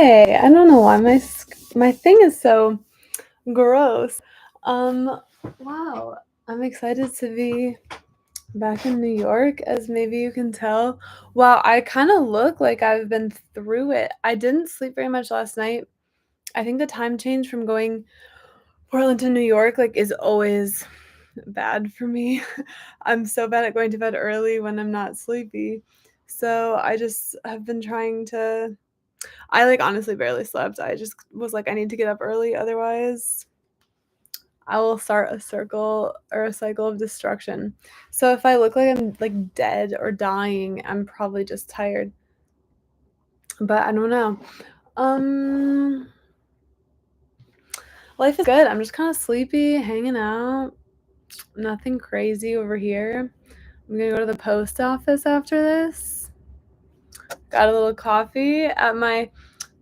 Hey, I don't know why my thing is so gross. Um, wow, I'm excited to be back in New York, as maybe you can tell. Wow, I kind of look like I've been through it. I didn't sleep very much last night. I think the time change from going Portland to New York is always bad for me. I'm so bad at going to bed early when I'm not sleepy. So I just have been trying to honestly barely slept. I just was like, I need to get up early, otherwise I will start a circle or a cycle of destruction. So if I look like I'm dead or dying, I'm probably just tired. But I don't know. Um Life is good. I'm just kind of sleepy, hanging out. Nothing crazy over here. I'm gonna go to the post office after this. Got a little coffee at my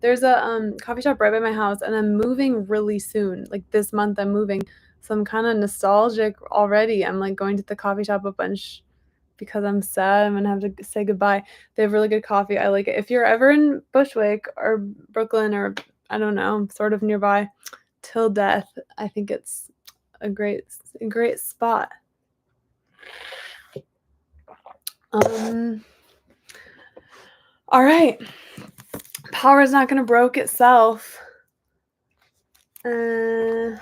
there's a coffee shop right by my house, and I'm moving really soon. Like this month I'm moving. So I'm kind of nostalgic already. I'm like going to the coffee shop a bunch because I'm sad I'm gonna have to say goodbye. They have really good coffee. I like it. If you're ever in Bushwick or Brooklyn or I don't know, sort of nearby, Till Death, I think it's a great spot. Um all right. Power is not gonna broke itself. Uh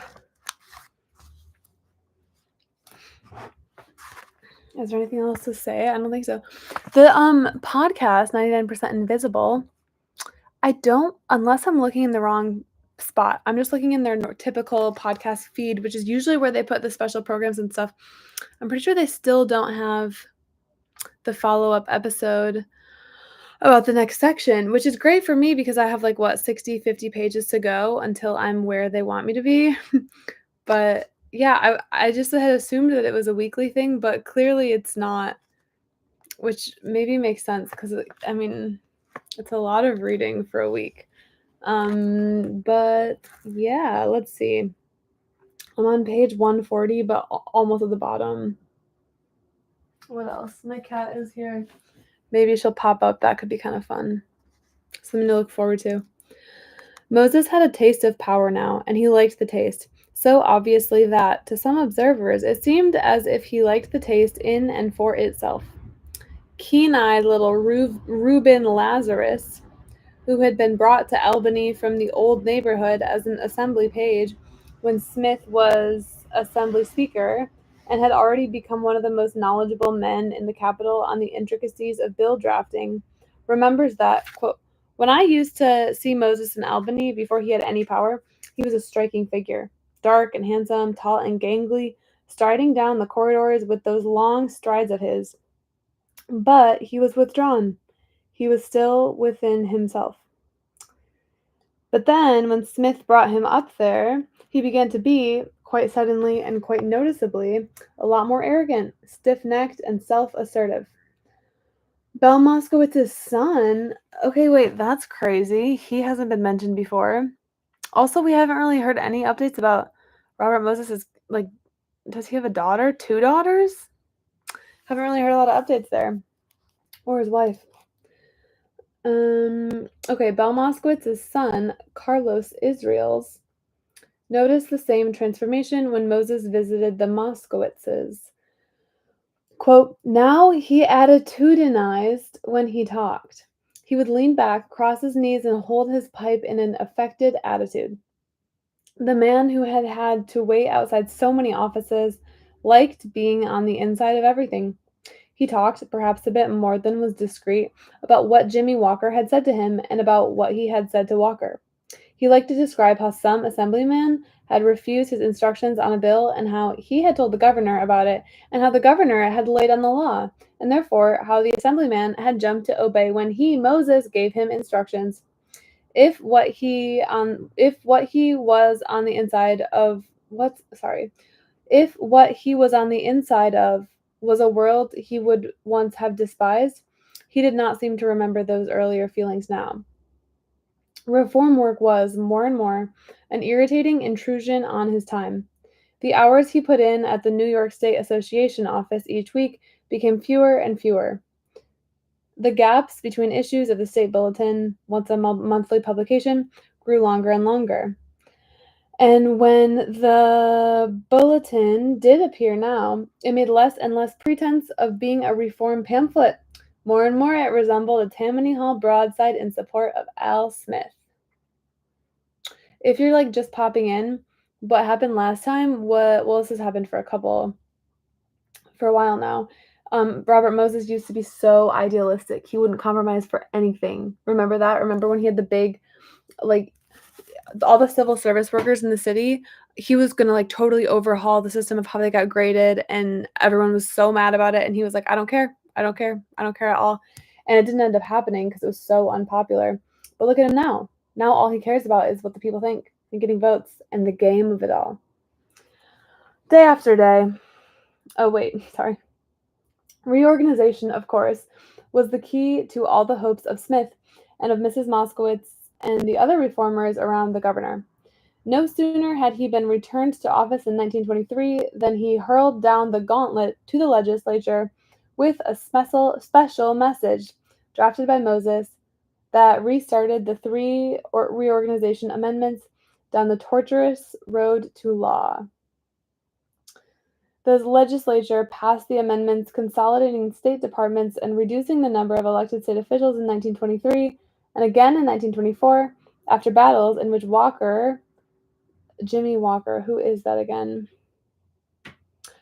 Is there anything else to say? I don't think so. The podcast 99% Invisible, I don't unless I'm looking in the wrong spot. I'm just looking in their typical podcast feed, which is usually where they put the special programs and stuff. I'm pretty sure they still don't have the follow-up episode about the next section, which is great for me because I have 60, 50 pages to go until I'm where they want me to be. But yeah, I just had assumed that it was a weekly thing, but clearly it's not, which maybe makes sense because I mean, it's a lot of reading for a week. But yeah, let's see. I'm on page 140, but almost at the bottom. What else? My cat is here. Maybe she'll pop up. That could be kind of fun. Something to look forward to. Moses had a taste of power now, and he liked the taste. So obviously that, to some observers, it seemed as if he liked the taste in and for itself. Keen-eyed little Reuben Lazarus, who had been brought to Albany from the old neighborhood as an assembly page when Smith was assembly speaker, and had already become one of the most knowledgeable men in the capital on the intricacies of bill drafting, remembers that, quote, when I used to see Moses in Albany before he had any power, he was a striking figure, dark and handsome, tall and gangly, striding down the corridors with those long strides of his. But he was withdrawn. He was still within himself. But then, when Smith brought him up there, he began to be, quite suddenly and quite noticeably, a lot more arrogant, stiff-necked, and self-assertive. Belle Moskowitz's son? Okay, wait, that's crazy. He hasn't been mentioned before. Also, we haven't really heard any updates about Robert Moses' does he have a daughter? 2 daughters? Haven't really heard a lot of updates there. Or his wife. Okay, Belle Moskowitz's son, Carlos Israels, noticed the same transformation when Moses visited the Moskowitzes. Quote, now he attitudinized when he talked. He would lean back, cross his knees, and hold his pipe in an affected attitude. The man who had had to wait outside so many offices liked being on the inside of everything. He talked, perhaps a bit more than was discreet, about what Jimmy Walker had said to him and about what he had said to Walker. He liked to describe how some assemblyman had refused his instructions on a bill and how he had told the governor about it and how the governor had laid on the law, and therefore how the assemblyman had jumped to obey when he, Moses, gave him instructions. If what he was on the inside of if what he was on the inside of was a world he would once have despised, he did not seem to remember those earlier feelings now. Reform work was, more and more, an irritating intrusion on his time. The hours he put in at the New York State Association office each week became fewer and fewer. The gaps between issues of the state bulletin, once a monthly publication, grew longer and longer. And when the bulletin did appear now, it made less and less pretense of being a reform pamphlet. More and more, it resembled a Tammany Hall broadside in support of Al Smith. If you're like just popping in, what happened last time? This has happened for a while now. Robert Moses used to be so idealistic. He wouldn't compromise for anything. Remember that? Remember when he had the big, like, all the civil service workers in the city? He was going to like totally overhaul the system of how they got graded, and everyone was so mad about it. And he was like, I don't care. I don't care. I don't care at all. And it didn't end up happening because it was so unpopular. But look at him now. Now all he cares about is what the people think and getting votes and the game of it all. Day after day. Oh, wait, sorry. Reorganization, of course, was the key to all the hopes of Smith and of Mrs. Moskowitz and the other reformers around the governor. No sooner had he been returned to office in 1923 than he hurled down the gauntlet to the legislature with a special message drafted by Moses that restarted the three reorganization amendments down the tortuous road to law. The legislature passed the amendments consolidating state departments and reducing the number of elected state officials in 1923 and again in 1924 after battles in which Jimmy Walker, who is that again?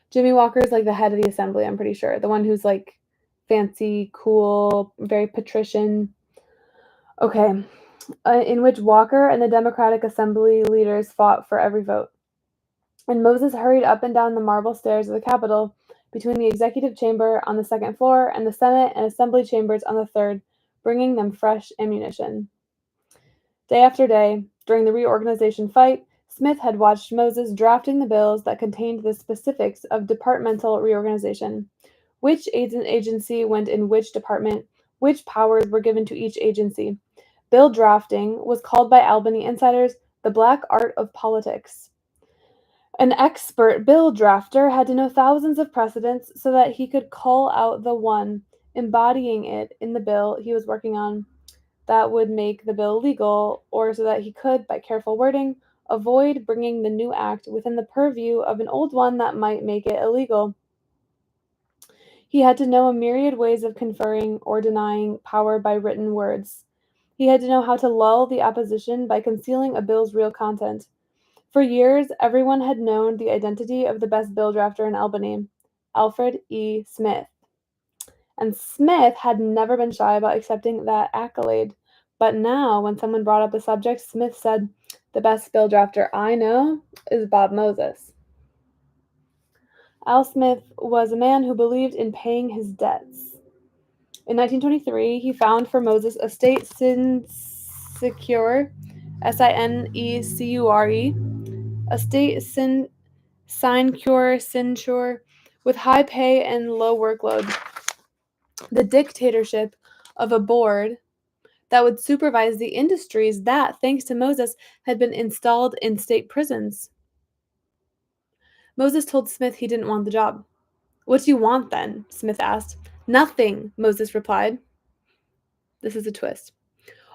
Jimmy Walker is like the head of the assembly, I'm pretty sure. The one who's like fancy, cool, very patrician. Okay. In which Walker and the Democratic Assembly leaders fought for every vote. And Moses hurried up and down the marble stairs of the Capitol between the executive chamber on the second floor and the Senate and Assembly chambers on the third, bringing them fresh ammunition. Day after day, during the reorganization fight, Smith had watched Moses drafting the bills that contained the specifics of departmental reorganization. Which agency went in which department, which powers were given to each agency. Bill drafting was called by Albany insiders the black art of politics. An expert bill drafter had to know thousands of precedents so that he could cull out the one embodying it in the bill he was working on that would make the bill legal, or so that he could, by careful wording, avoid bringing the new act within the purview of an old one that might make it illegal. He had to know a myriad ways of conferring or denying power by written words. He had to know how to lull the opposition by concealing a bill's real content. For years, everyone had known the identity of the best bill drafter in Albany, Alfred E. Smith. And Smith had never been shy about accepting that accolade. But now, when someone brought up the subject, Smith said, "The best bill drafter I know is Bob Moses." Al Smith was a man who believed in paying his debts. In 1923, he found for Moses a state sinecure, S-I-N-E-C-U-R-E, a state sinecure, with high pay and low workload. The dictatorship of a board that would supervise the industries that, thanks to Moses, had been installed in state prisons. Moses told Smith he didn't want the job. "What do you want then?" Smith asked. "Nothing," Moses replied. This is a twist.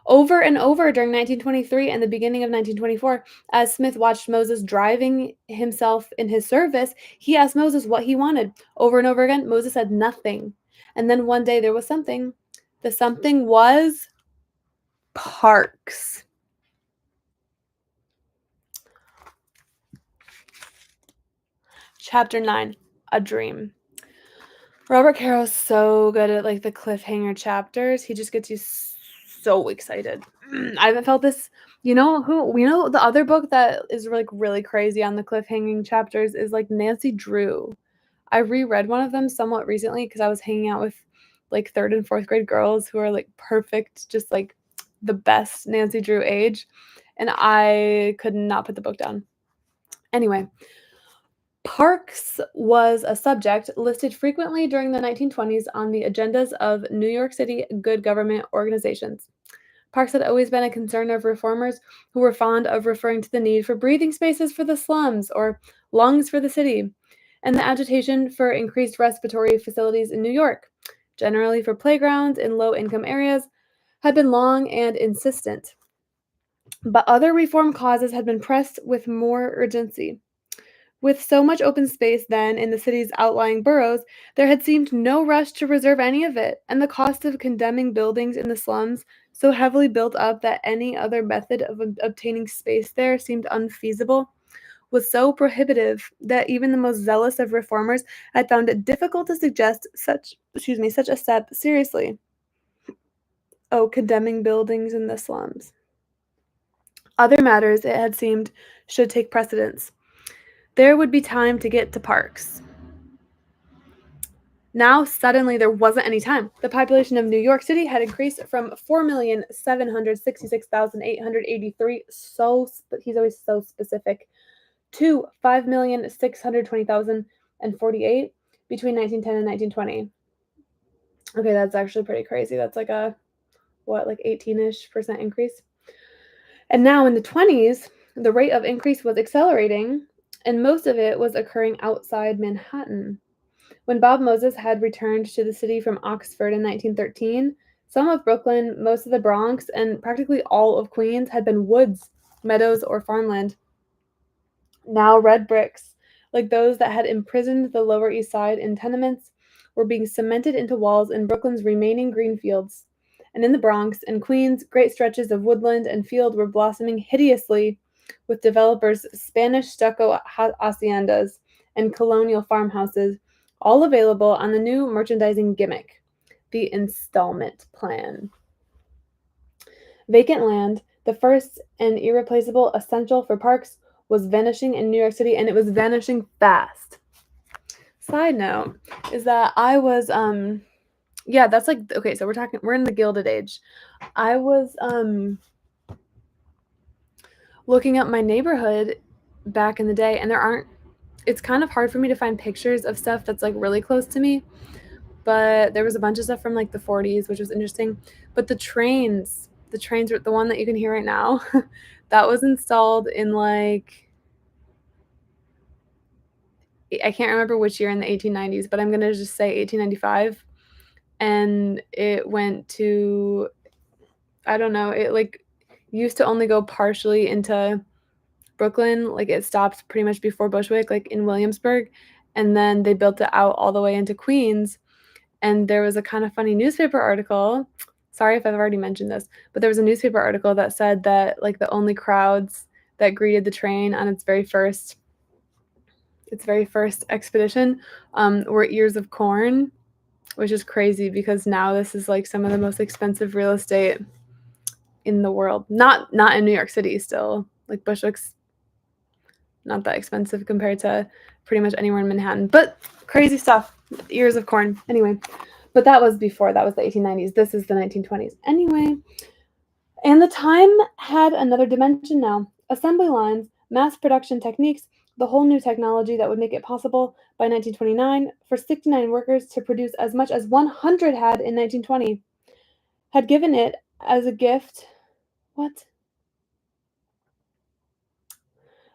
Over and over during 1923 and the beginning of 1924, as Smith watched Moses driving himself in his service, he asked Moses what he wanted. Over and over again, Moses said nothing. And then one day there was something. The something was parks. Chapter 9, A Dream. Robert Caro's so good at like the cliffhanger chapters. He just gets you so excited. I haven't felt this. You know the other book that is like really crazy on the cliffhanging chapters is like Nancy Drew. I reread one of them somewhat recently because I was hanging out with like 3rd and 4th grade girls who are like perfect, just like the best Nancy Drew age, and I could not put the book down. Anyway, parks was a subject listed frequently during the 1920s on the agendas of New York City good government organizations. Parks had always been a concern of reformers who were fond of referring to the need for breathing spaces for the slums or lungs for the city, and the agitation for increased respiratory facilities in New York. generally for playgrounds in low-income areas, had been long and insistent. But other reform causes had been pressed with more urgency. With so much open space then in the city's outlying boroughs, there had seemed no rush to reserve any of it, and the cost of condemning buildings in the slums so heavily built up that any other method of obtaining space there seemed unfeasible was so prohibitive that even the most zealous of reformers had found it difficult to suggest such a step seriously. Oh, condemning buildings in the slums. Other matters, it had seemed, should take precedence. There would be time to get to parks. Now, suddenly, there wasn't any time. The population of New York City had increased from 4,766,883, he's always so specific, to 5,620,048 between 1910 and 1920. Okay, that's actually pretty crazy. That's like a, 18-ish% increase? And now in the 20s, the rate of increase was accelerating, and most of it was occurring outside Manhattan. When Bob Moses had returned to the city from Oxford in 1913, some of Brooklyn, most of the Bronx, and practically all of Queens had been woods, meadows, or farmland. Now red bricks, like those that had imprisoned the Lower East Side in tenements, were being cemented into walls in Brooklyn's remaining green fields. And in the Bronx and Queens, great stretches of woodland and field were blossoming hideously with developers' Spanish stucco haciendas and colonial farmhouses, all available on the new merchandising gimmick, the installment plan. Vacant land, the first and irreplaceable essential for parks, was vanishing in New York City, and it was vanishing fast. Side note is that I was that's like, okay, so we're in the Gilded Age. I was looking up my neighborhood back in the day, and it's kind of hard for me to find pictures of stuff that's like really close to me, but there was a bunch of stuff from like the 40s, which was interesting. But the trains were the one that you can hear right now. That was installed in like, I can't remember which year in the 1890s, but I'm going to just say 1895. And it went to, I don't know, it like used to only go partially into Brooklyn. Like it stopped pretty much before Bushwick, like in Williamsburg. And then they built it out all the way into Queens. And there was a kind of funny newspaper article. Sorry if I've already mentioned this, but there was a newspaper article that said that like the only crowds that greeted the train on its very first expedition were ears of corn, which is crazy because now this is like some of the most expensive real estate in the world. Not in New York City still. Like Bushwick's not that expensive compared to pretty much anywhere in Manhattan. But crazy stuff. Ears of corn. Anyway. But that was before. That was the 1890s. This is the 1920s. Anyway. And the time had another dimension now. Assembly lines, mass production techniques, the whole new technology that would make it possible by 1929 for 69 workers to produce as much as 100 had in 1920, had given it as a gift. What?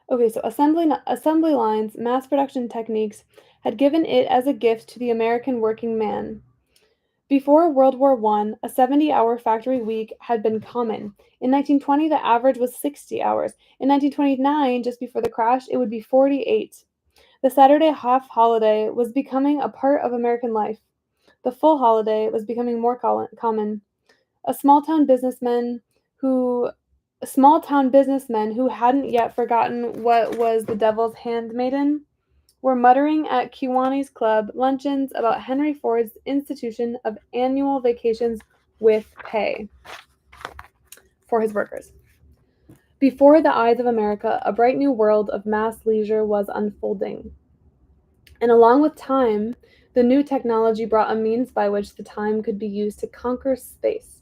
Okay, so assembly lines, mass production techniques had given it as a gift to the American working man. Before World War I, a 70-hour factory week had been common. In 1920, the average was 60 hours. In 1929, just before the crash, it would be 48. The Saturday half holiday was becoming a part of American life. The full holiday was becoming more common. Small town businessmen who hadn't yet forgotten what was the devil's handmaiden were muttering at Kiwani's Club luncheons about Henry Ford's institution of annual vacations with pay for his workers. Before the eyes of America, a bright new world of mass leisure was unfolding. And along with time, the new technology brought a means by which the time could be used to conquer space.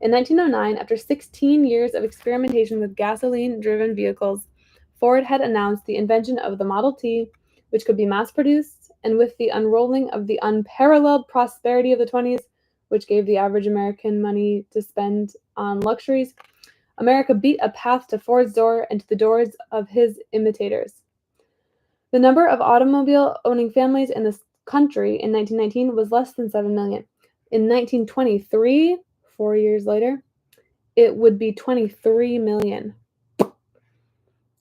In 1909, after 16 years of experimentation with gasoline-driven vehicles, Ford had announced the invention of the Model T, which could be mass-produced, and with the unrolling of the unparalleled prosperity of the 20s, which gave the average American money to spend on luxuries, America beat a path to Ford's door and to the doors of his imitators. The number of automobile-owning families in this country in 1919 was less than 7 million. In 1923, 4 years later, it would be 23 million.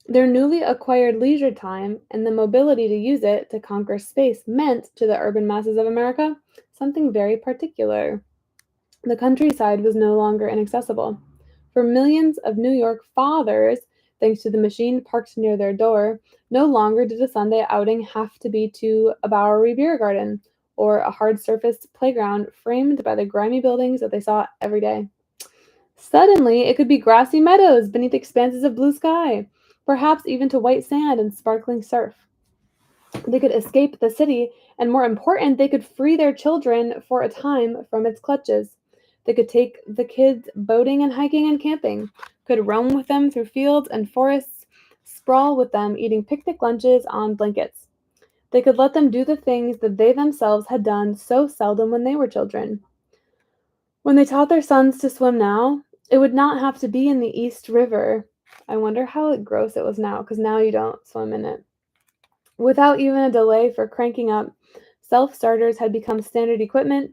Their newly acquired leisure time and the mobility to use it to conquer space meant to the urban masses of America something very particular. The countryside was no longer inaccessible. For millions of New York fathers, thanks to the machine parked near their door, no longer did a Sunday outing have to be to a Bowery beer garden or a hard surfaced playground framed by the grimy buildings that they saw every day. Suddenly, it could be grassy meadows beneath expanses of blue sky, perhaps even to white sand and sparkling surf. They could escape the city, and more important, they could free their children for a time from its clutches. They could take the kids boating and hiking and camping, could roam with them through fields and forests, sprawl with them eating picnic lunches on blankets. They could let them do the things that they themselves had done so seldom when they were children. When they taught their sons to swim now, it would not have to be in the East River. I wonder how gross it was now, because now you don't swim in it. Without even a delay for cranking up, self-starters had become standard equipment.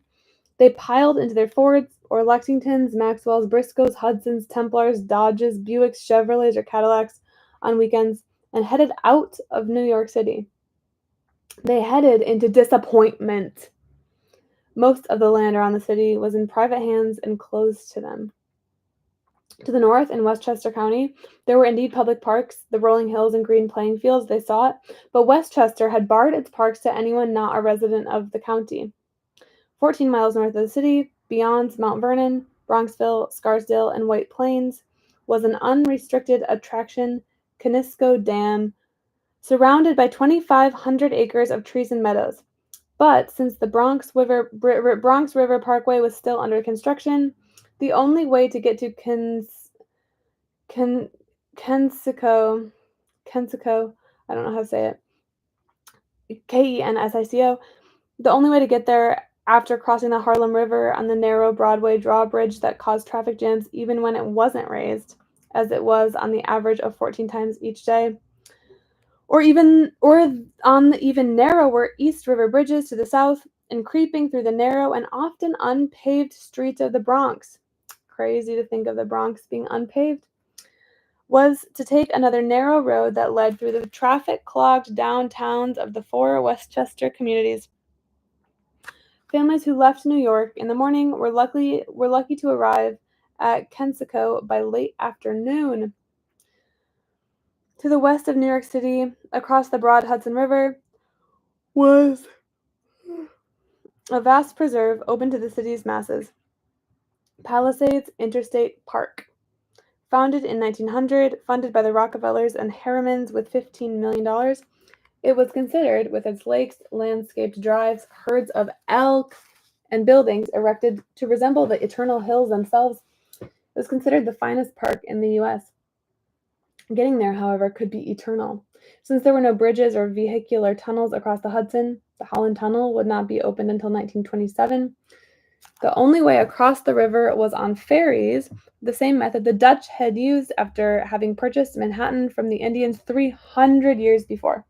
They piled into their Fords or Lexingtons, Maxwells, Briscoes, Hudsons, Templars, Dodges, Buicks, Chevrolets, or Cadillacs on weekends and headed out of New York City. They headed into disappointment. Most of the land around the city was in private hands and closed to them. To the north, in Westchester County, there were indeed public parks, the rolling hills and green playing fields they sought, but Westchester had barred its parks to anyone not a resident of the county. 14 miles north of the city, beyond Mount Vernon, Bronxville, Scarsdale, and White Plains, was an unrestricted attraction, Conisco Dam, surrounded by 2,500 acres of trees and meadows. But since the Bronx River Parkway was still under construction, the only way to get to Kensico, I don't know how to say it, Kensico, the only way to get there after crossing the Harlem River on the narrow Broadway drawbridge that caused traffic jams even when it wasn't raised, as it was on the average of 14 times each day, or on the even narrower East River bridges to the south, and creeping through the narrow and often unpaved streets of the Bronx. Crazy to think of the Bronx being unpaved. Was to take another narrow road that led through the traffic-clogged downtowns of the 4 Westchester communities. Families who left New York in the morning were lucky to arrive at Kensico by late afternoon. To the west of New York City, across the broad Hudson River, was a vast preserve open to the city's masses. Palisades Interstate Park. Founded in 1900, funded by the Rockefellers and Harrimans with $15 million, it was considered, with its lakes, landscaped drives, herds of elk, and buildings erected to resemble the eternal hills themselves, it was considered the finest park in the U.S. Getting there, however, could be eternal. Since there were no bridges or vehicular tunnels across the Hudson, the Holland Tunnel would not be opened until 1927. The only way across the river was on ferries, the same method the Dutch had used after having purchased Manhattan from the Indians 300 years before.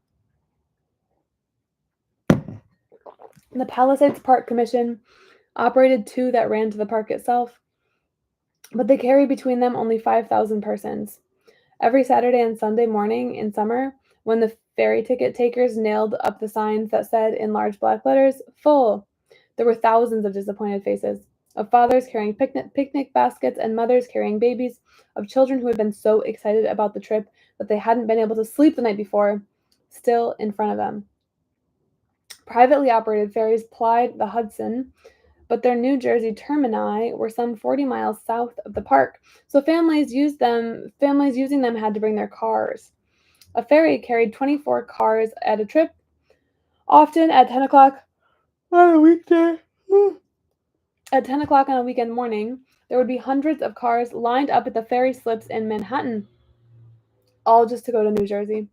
The Palisades Park Commission operated 2 that ran to the park itself, but they carried between them only 5,000 persons. Every Saturday and Sunday morning in summer, when the ferry ticket takers nailed up the signs that said in large black letters, "Full," there were thousands of disappointed faces, of fathers carrying picnic baskets and mothers carrying babies, of children who had been so excited about the trip that they hadn't been able to sleep the night before, still in front of them. Privately operated ferries plied the Hudson, but their New Jersey termini were some 40 miles south of the park, so families using them had to bring their cars. A ferry carried 24 cars at a trip, often at 10 o'clock on a weekday. At 10 o'clock on a weekend morning, there would be hundreds of cars lined up at the ferry slips in Manhattan, all just to go to New Jersey.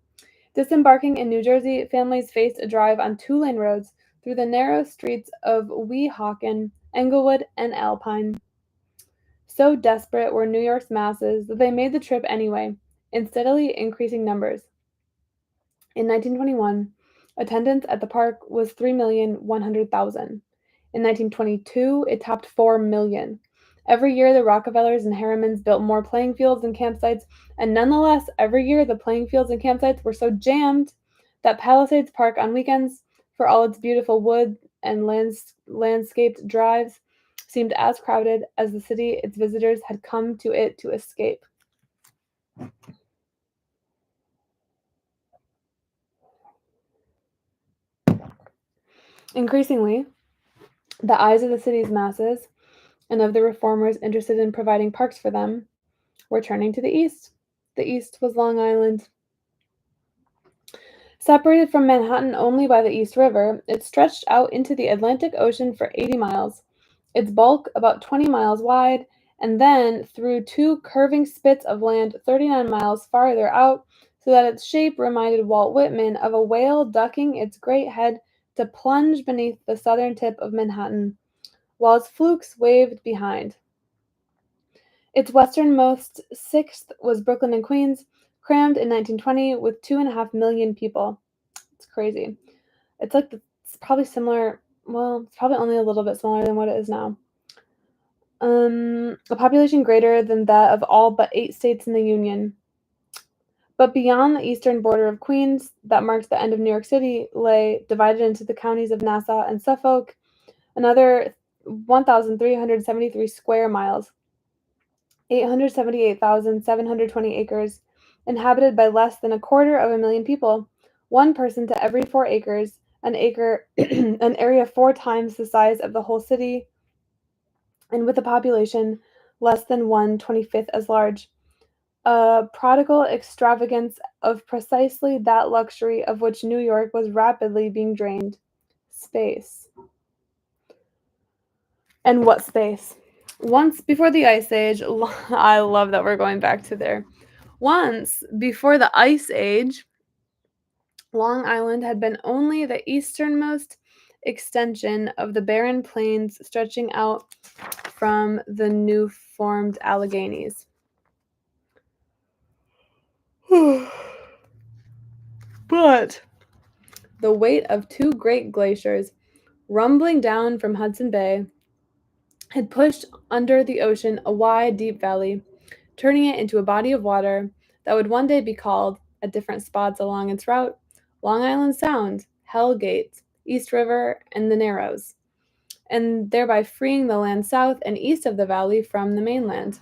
Disembarking in New Jersey, families faced a drive on 2-lane roads through the narrow streets of Weehawken, Englewood, and Alpine. So desperate were New York's masses that they made the trip anyway, in steadily increasing numbers. In 1921, attendance at the park was 3,100,000. In 1922, it topped 4 million. Every year, the Rockefellers and Harrimans built more playing fields and campsites, and nonetheless, every year the playing fields and campsites were so jammed that Palisades Park on weekends, for all its beautiful wood and landscaped drives, seemed as crowded as the city its visitors had come to it to escape. Increasingly, the eyes of the city's masses, and of the reformers interested in providing parks for them, were turning to the east. The east was Long Island. Separated from Manhattan only by the East River, it stretched out into the Atlantic Ocean for 80 miles, its bulk about 20 miles wide, and then through two curving spits of land 39 miles farther out, so that its shape reminded Walt Whitman of a whale ducking its great head to plunge beneath the southern tip of Manhattan, while its flukes waved behind. Its westernmost sixth was Brooklyn and Queens, crammed in 1920 with 2.5 million people. It's crazy. It's probably similar. Well, it's probably only a little bit smaller than what it is now. A population greater than that of all but 8 states in the Union. But beyond the eastern border of Queens, that marked the end of New York City, lay, divided into the counties of Nassau and Suffolk, another 1,373 square miles, 878,720 acres, inhabited by less than 250,000 people, one person to every 4 acres, an area 4 times the size of the whole city, and with a population less than 1/25 as large. A prodigal extravagance of precisely that luxury of which New York was rapidly being drained: space. And what space? Once before the Ice Age, I love that we're going back to there. Once before the Ice Age, Long Island had been only the easternmost extension of the barren plains stretching out from the new formed Alleghanies. But the weight of two great glaciers rumbling down from Hudson Bay had pushed under the ocean a wide, deep valley, turning it into a body of water that would one day be called, at different spots along its route, Long Island Sound, Hell Gate, East River, and the Narrows, and thereby freeing the land south and east of the valley from the mainland.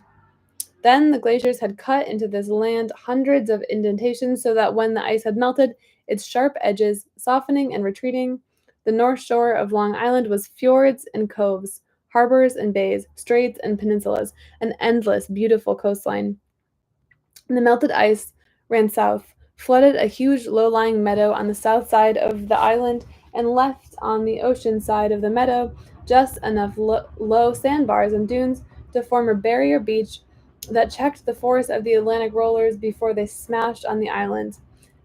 Then the glaciers had cut into this land hundreds of indentations so that when the ice had melted, its sharp edges, softening and retreating, the north shore of Long Island was fjords and coves, harbors and bays, straits and peninsulas, an endless, beautiful coastline. And the melted ice ran south, flooded a huge low-lying meadow on the south side of the island, and left on the ocean side of the meadow just enough low sandbars and dunes to form a barrier beach that checked the force of the Atlantic rollers before they smashed on the island,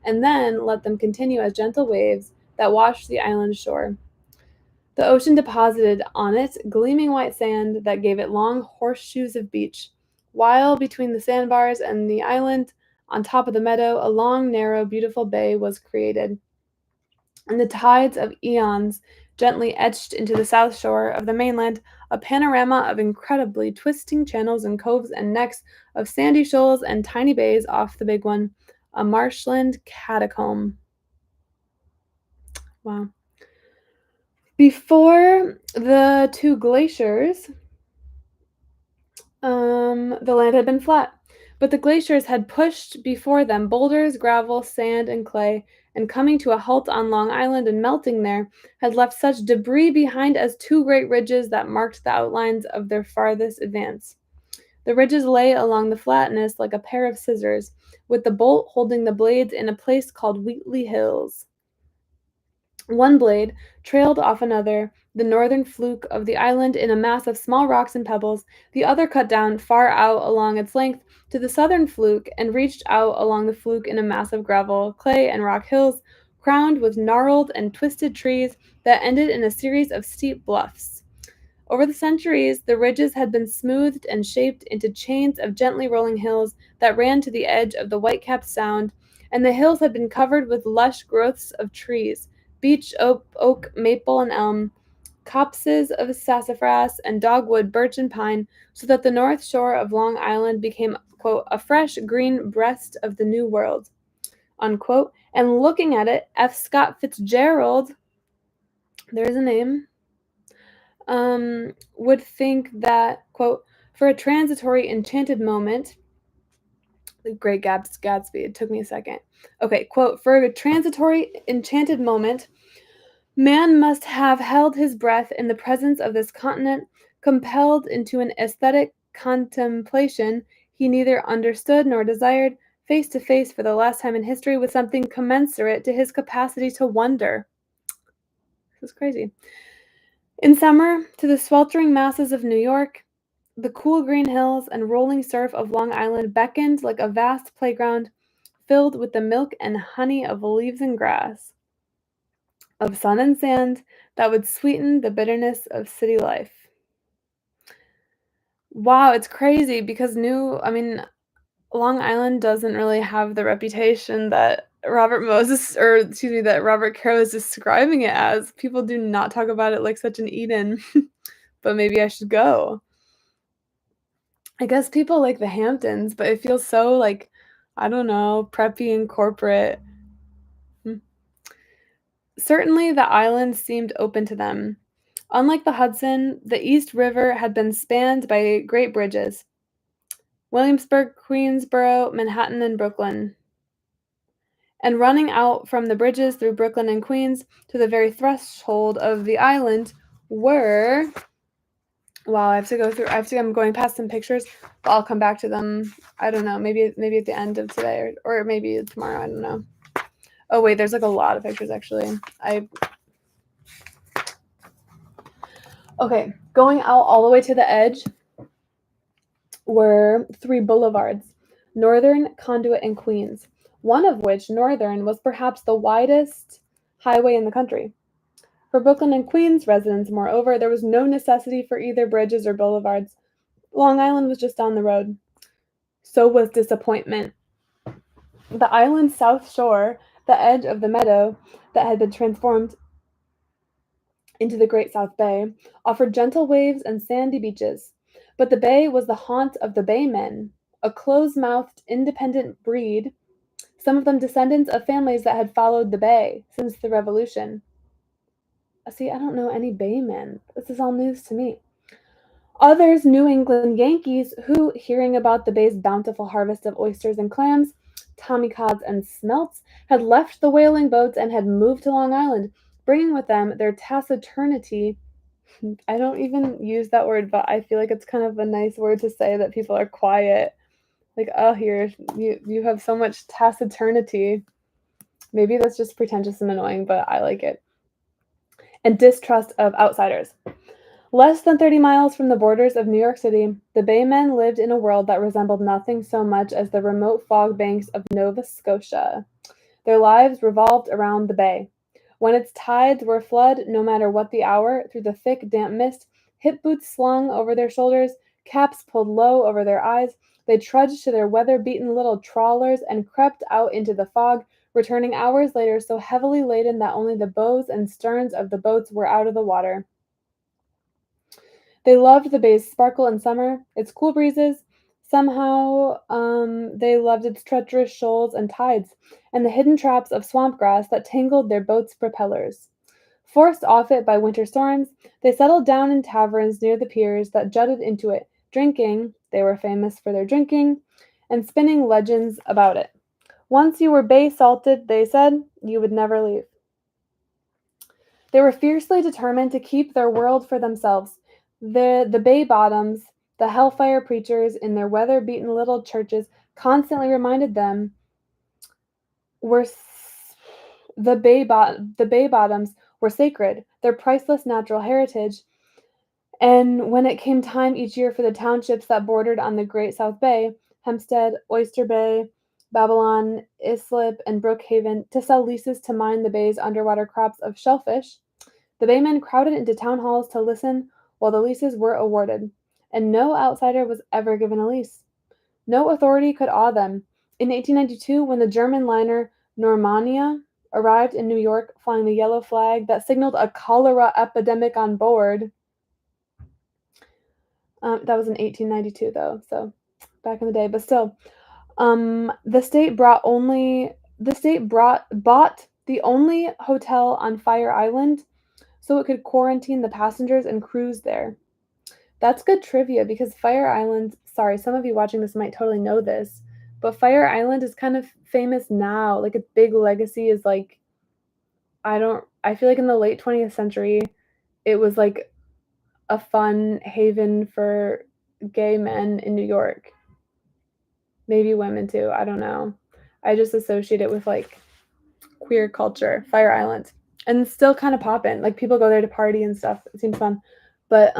and then let them continue as gentle waves that washed the island shore. The ocean deposited on it gleaming white sand that gave it long horseshoes of beach, while between the sandbars and the island, on top of the meadow, a long, narrow, beautiful bay was created, and the tides of eons gently etched into the south shore of the mainland a panorama of incredibly twisting channels and coves and necks of sandy shoals and tiny bays off the big one, a marshland catacomb. Wow. Before the two glaciers, the land had been flat, but the glaciers had pushed before them boulders, gravel, sand, and clay, and coming to a halt on Long Island and melting there, had left such debris behind as two great ridges that marked the outlines of their farthest advance. The ridges lay along the flatness like a pair of scissors, with the bolt holding the blades in a place called Wheatley Hills. One blade trailed off another, the northern fluke of the island in a mass of small rocks and pebbles, the other cut down far out along its length to the southern fluke and reached out along the fluke in a mass of gravel, clay, and rock hills, crowned with gnarled and twisted trees that ended in a series of steep bluffs. Over the centuries, the ridges had been smoothed and shaped into chains of gently rolling hills that ran to the edge of the white-capped sound, and the hills had been covered with lush growths of trees, beech, oak, maple, and elm, copses of sassafras and dogwood, birch, and pine, so that the north shore of Long Island became, quote, a fresh green breast of the New World, unquote. And looking at it, F. Scott Fitzgerald, there's a name, would think that, quote, for a transitory enchanted moment, the Great Gatsby, it took me a second. Okay, quote, for a transitory enchanted moment, man must have held his breath in the presence of this continent, compelled into an aesthetic contemplation he neither understood nor desired, face to face for the last time in history with something commensurate to his capacity to wonder. This is crazy. In summer, to the sweltering masses of New York, the cool green hills and rolling surf of Long Island beckoned like a vast playground filled with the milk and honey of leaves and grass, of sun and sand that would sweeten the bitterness of city life. Wow, it's crazy because Long Island doesn't really have the reputation that that Robert Caro is describing it as. People do not talk about it like such an Eden, but maybe I should go. I guess people like the Hamptons, but it feels so like, I don't know, preppy and corporate. Hmm. Certainly, the island seemed open to them. Unlike the Hudson, the East River had been spanned by great bridges: Williamsburg, Queensboro, Manhattan, and Brooklyn. And running out from the bridges through Brooklyn and Queens to the very threshold of the island were. Wow, I'm going past some pictures, but I'll come back to them. I don't know, maybe at the end of today or maybe tomorrow, I don't know. Oh wait, there's like a lot of pictures actually. Okay, going out all the way to the edge were 3 boulevards: Northern, Conduit, and Queens, one of which, Northern, was perhaps the widest highway in the country. For Brooklyn and Queens residents, moreover, there was no necessity for either bridges or boulevards. Long Island was just down the road. So was disappointment. The island's south shore, the edge of the meadow that had been transformed into the Great South Bay, offered gentle waves and sandy beaches. But the bay was the haunt of the baymen, a close-mouthed, independent breed, some of them descendants of families that had followed the bay since the Revolution. See, I don't know any baymen. This is all news to me. Others, New England Yankees, who, hearing about the bay's bountiful harvest of oysters and clams, tommycods and smelts, had left the whaling boats and had moved to Long Island, bringing with them their taciturnity. I don't even use that word, but I feel like it's kind of a nice word to say that people are quiet. Like, oh, here, you have so much taciturnity. Maybe that's just pretentious and annoying, but I like it. And distrust of outsiders. Less than 30 miles from the borders of New York City, the Baymen lived in a world that resembled nothing so much as the remote fog banks of Nova Scotia. Their lives revolved around the bay. When its tides were flood, no matter what the hour, through the thick, damp mist, hip boots slung over their shoulders, caps pulled low over their eyes, they trudged to their weather-beaten little trawlers and crept out into the fog, returning hours later so heavily laden that only the bows and sterns of the boats were out of the water. They loved the bay's sparkle in summer, its cool breezes. Somehow, they loved its treacherous shoals and tides, and the hidden traps of swamp grass that tangled their boats' propellers. Forced off it by winter storms, they settled down in taverns near the piers that jutted into it, drinking — they were famous for their drinking — and spinning legends about it. Once you were bay salted, they said, you would never leave. They were fiercely determined to keep their world for themselves. The bay bottoms, the hellfire preachers in their weather-beaten little churches constantly reminded them the bay bottoms were sacred, their priceless natural heritage. And when it came time each year for the townships that bordered on the Great South Bay, Hempstead, Oyster Bay, Babylon, Islip, and Brookhaven, to sell leases to mine the bay's underwater crops of shellfish, the baymen crowded into town halls to listen while the leases were awarded, and no outsider was ever given a lease. No authority could awe them. In 1892, when the German liner Normannia arrived in New York flying the yellow flag that signaled a cholera epidemic on board. That was in 1892, though, so back in the day. But still, the state bought the only hotel on Fire Island so it could quarantine the passengers and crews there. That's good trivia because Fire Island, sorry, some of you watching this might totally know this, but Fire Island is kind of famous now. Like its big legacy is like I feel like in the late 20th century it was like a fun haven for gay men in New York. Maybe women too, I don't know. I just associate it with like queer culture, Fire Island. And it's still kind of poppin'. Like people go there to party and stuff. It seems fun. But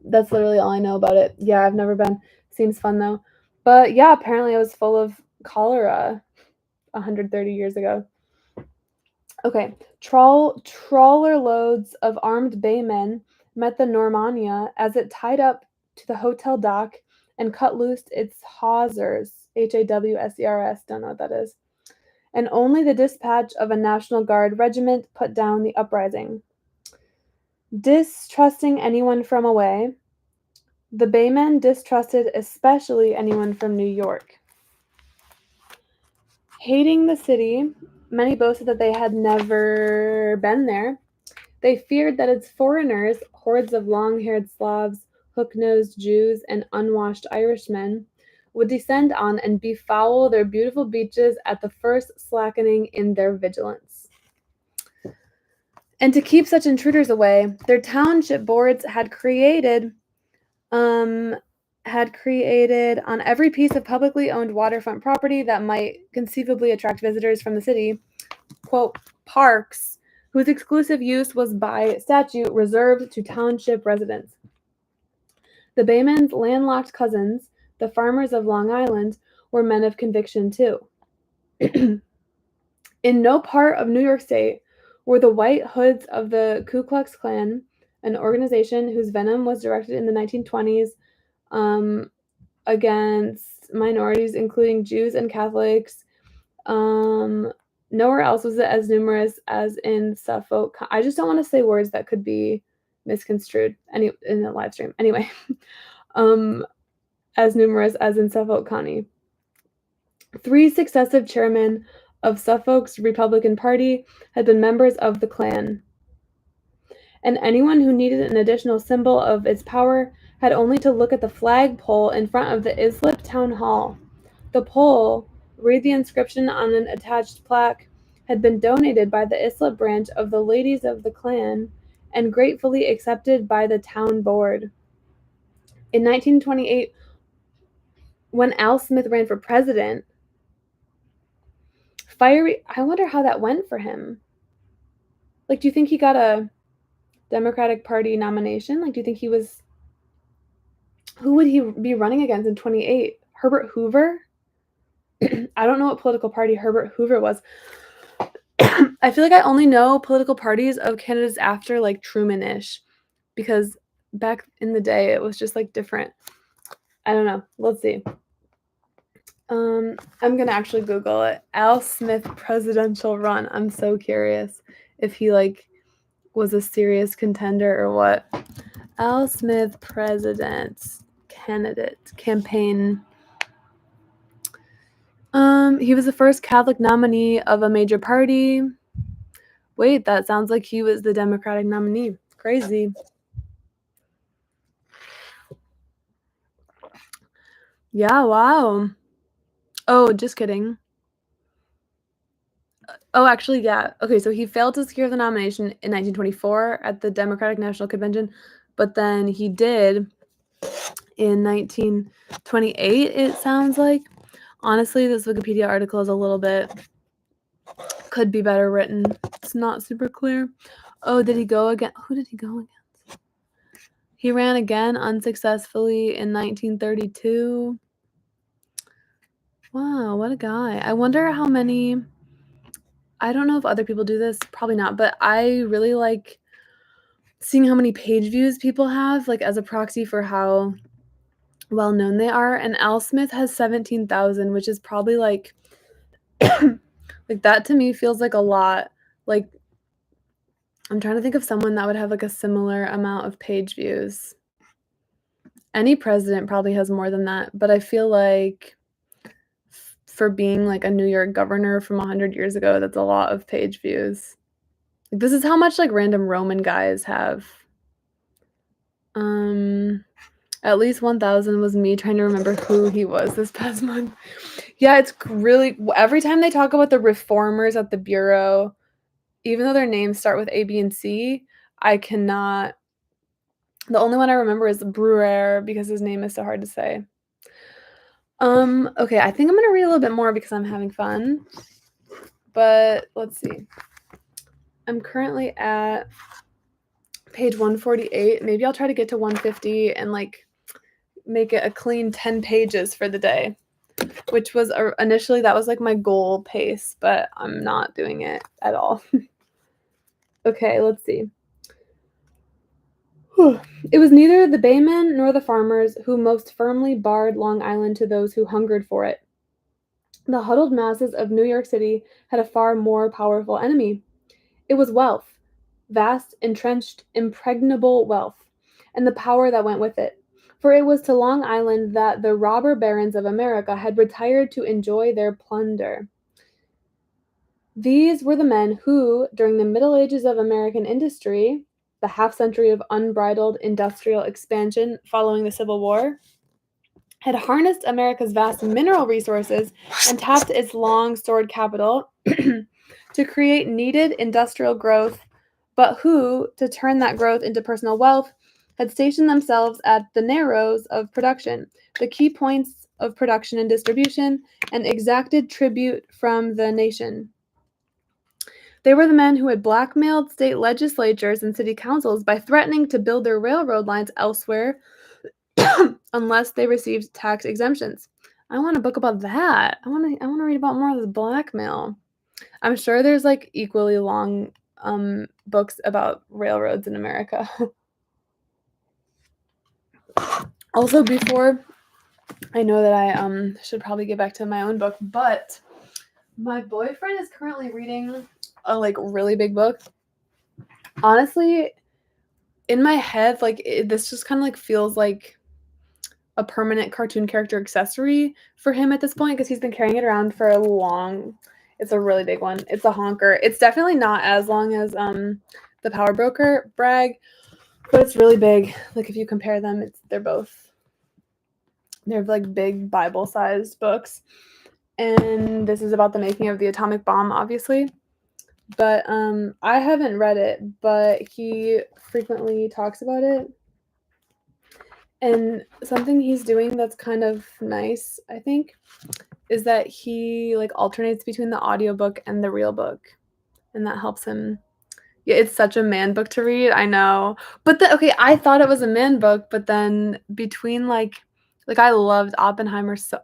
that's literally all I know about it. Yeah, I've never been. Seems fun though. But yeah, apparently it was full of cholera 130 years ago. Okay. Trawler loads of armed baymen met the Normannia as it tied up to the hotel dock and cut loose its hawsers. Hawsers. Don't know what that is. And only the dispatch of a National Guard regiment put down the uprising. Distrusting anyone from away, the Baymen distrusted especially anyone from New York. Hating the city, many boasted that they had never been there. They feared that its foreigners, hordes of long-haired Slavs, hook-nosed Jews, and unwashed Irishmen, would descend on and befoul their beautiful beaches at the first slackening in their vigilance. And to keep such intruders away, their township boards had created on every piece of publicly owned waterfront property that might conceivably attract visitors from the city, quote, parks, whose exclusive use was by statute reserved to township residents. The Baymen's landlocked cousins, the farmers of Long Island, were men of conviction too. In no part of New York State were the White Hoods of the Ku Klux Klan, an organization whose venom was directed in the 1920s against minorities, including Jews and Catholics. Nowhere else was it as numerous as in Suffolk. I just don't want to say words that could be misconstrued in the live stream. Anyway, as numerous as in Suffolk County. 3 successive chairmen of Suffolk's Republican Party had been members of the Klan. And anyone who needed an additional symbol of its power had only to look at the flagpole in front of the Islip Town Hall. The pole, read the inscription on an attached plaque, had been donated by the Islip branch of the Ladies of the Klan and gratefully accepted by the town board. In 1928, when Al Smith ran for president, I wonder how that went for him. Like, do you think he got a Democratic Party nomination? Like, do you think he was... Who would he be running against in 28? Herbert Hoover? I don't know what political party Herbert Hoover was. I feel like I only know political parties of candidates after, like, Truman-ish. Because back in the day, it was just, like, different. I don't know. Let's see. I'm going to actually Google it. Al Smith presidential run. I'm so curious if he, like, was a serious contender or what. Al Smith president candidate campaign. He was the first Catholic nominee of a major party. Wait, that sounds like he was the Democratic nominee. Crazy. Yeah, wow. Oh, just kidding. Oh, actually, yeah. Okay, so he failed to secure the nomination in 1924 at the Democratic National Convention, but then he did in 1928, it sounds like. Honestly, this Wikipedia article is a little bit... could be better written. It's not super clear. Oh, did he go again? Who did he go against? He ran again unsuccessfully in 1932. Wow, what a guy. I wonder how many... I don't know if other people do this. Probably not, but I really like seeing how many page views people have, like, as a proxy for how well known they are. And Al Smith has 17,000, which is probably like... like, that to me feels like a lot. Like, I'm trying to think of someone that would have, like, a similar amount of page views. Any president probably has more than that, but I feel like for being, like, a New York governor from 100 years ago, that's a lot of page views. Like, this is how much, like, random Roman guys have. At least 1,000 was me trying to remember who he was this past month. Yeah, it's really every time they talk about the reformers at the Bureau, even though their names start with A, B, and C, I cannot. The only one I remember is Bruer because his name is so hard to say. Okay, I think I'm gonna read a little bit more because I'm having fun. But let's see. I'm currently at page 148. Maybe I'll try to get to 150 and like make it a clean 10 pages for the day, which was initially that was like my goal pace, but I'm not doing it at all. Okay, let's see. It was neither the baymen nor the farmers who most firmly barred Long Island to those who hungered for it. The huddled masses of New York City had a far more powerful enemy. It was wealth, vast, entrenched, impregnable wealth, and the power that went with it. For it was to Long Island that the robber barons of America had retired to enjoy their plunder. These were the men who, during the Middle Ages of American industry, the half-century of unbridled industrial expansion following the Civil War, had harnessed America's vast mineral resources and tapped its long stored capital to create needed industrial growth, but who, to turn that growth into personal wealth, had stationed themselves at the narrows of production, the key points of production and distribution, and exacted tribute from the nation. They were the men who had blackmailed state legislatures and city councils by threatening to build their railroad lines elsewhere unless they received tax exemptions. I want a book about that. I want to read about more of this blackmail. I'm sure there's like equally long books about railroads in America. Also, before I know that I should probably get back to my own book, but my boyfriend is currently reading a like really big book. Honestly, in my head, like this just kind of like feels like a permanent cartoon character accessory for him at this point because he's been carrying it around for a long. It's a really big one. It's a honker. It's definitely not as long as the Power Broker Brag, but it's really big. Like if you compare them, they're like big Bible-sized books. And this is about the making of the atomic bomb, obviously. But I haven't read it, but he frequently talks about it. And something he's doing that's kind of nice, I think, is that he like alternates between the audiobook and the real book. And that helps him. Yeah, it's such a man book to read, I know. But okay, I thought it was a man book, but then between like I loved Oppenheimer so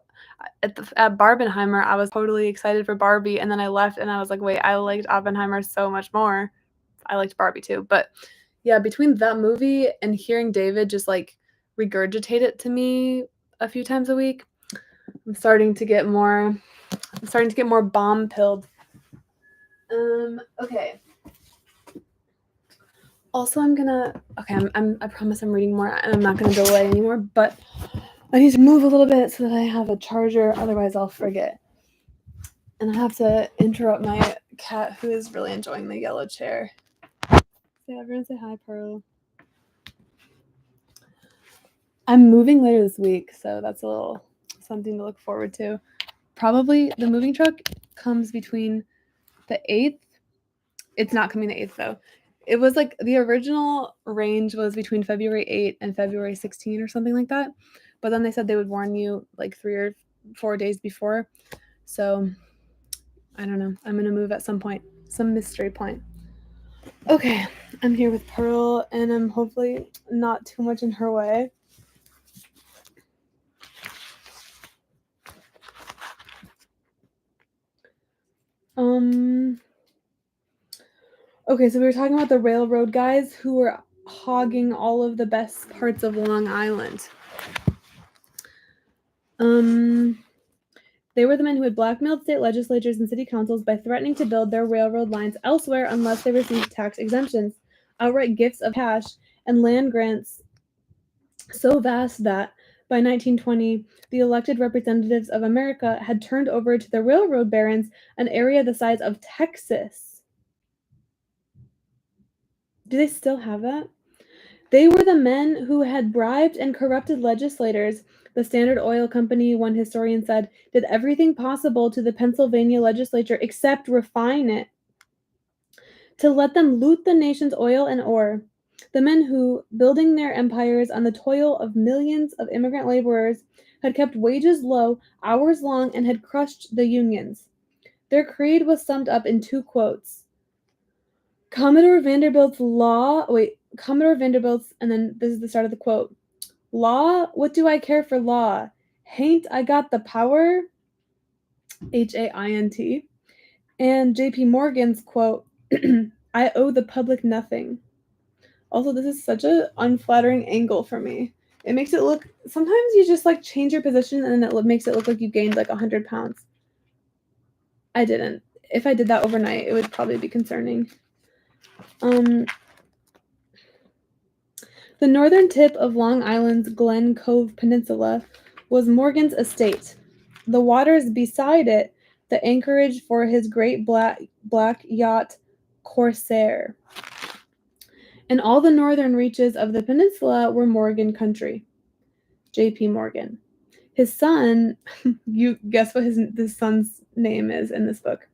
at Barbenheimer, I was totally excited for Barbie, and then I left and I was like, wait, I liked Oppenheimer so much more. I liked Barbie too, but yeah, between that movie and hearing David just like regurgitate it to me a few times a week, I'm starting to get more bomb pilled. Okay. Also, I promise I'm reading more and I'm not gonna delay anymore, but I need to move a little bit so that I have a charger, otherwise I'll forget. And I have to interrupt my cat who is really enjoying the yellow chair. So everyone say hi, Pearl. I'm moving later this week, so that's a little something to look forward to. Probably the moving truck comes between the 8th. It's not coming the 8th though. It was like the original range was between February 8 and February 16 or something like that. But then they said they would warn you like 3 or 4 days before. So I don't know. I'm going to move at some point, some mystery point. Okay, I'm here with Pearl and I'm hopefully not too much in her way. Okay, so we were talking about the railroad guys who were hogging all of the best parts of Long Island. They were the men who had blackmailed state legislatures and city councils by threatening to build their railroad lines elsewhere unless they received tax exemptions, outright gifts of cash, and land grants so vast that by 1920, the elected representatives of America had turned over to the railroad barons an area the size of Texas. Do they still have that? They were the men who had bribed and corrupted legislators. The Standard Oil Company, one historian said, did everything possible to the Pennsylvania legislature except refine it, to let them loot the nation's oil and ore. The men who, building their empires on the toil of millions of immigrant laborers, had kept wages low, hours long, and had crushed the unions. Their creed was summed up in two quotes. Commodore Vanderbilt's, and then this is the start of the quote. Law? What do I care for law? Hain't I got the power? HAINT. And J.P. Morgan's quote, I owe the public nothing. Also, this is such an unflattering angle for me. It makes it look, sometimes you just like change your position and then it makes it look like you gained like 100 pounds. I didn't. If I did that overnight, it would probably be concerning. The northern tip of Long Island's Glen Cove Peninsula was Morgan's estate. The waters beside it, the anchorage for his great black yacht Corsair. And all the northern reaches of the peninsula were Morgan country. J.P. Morgan. His son, you guess what his son's name is in this book?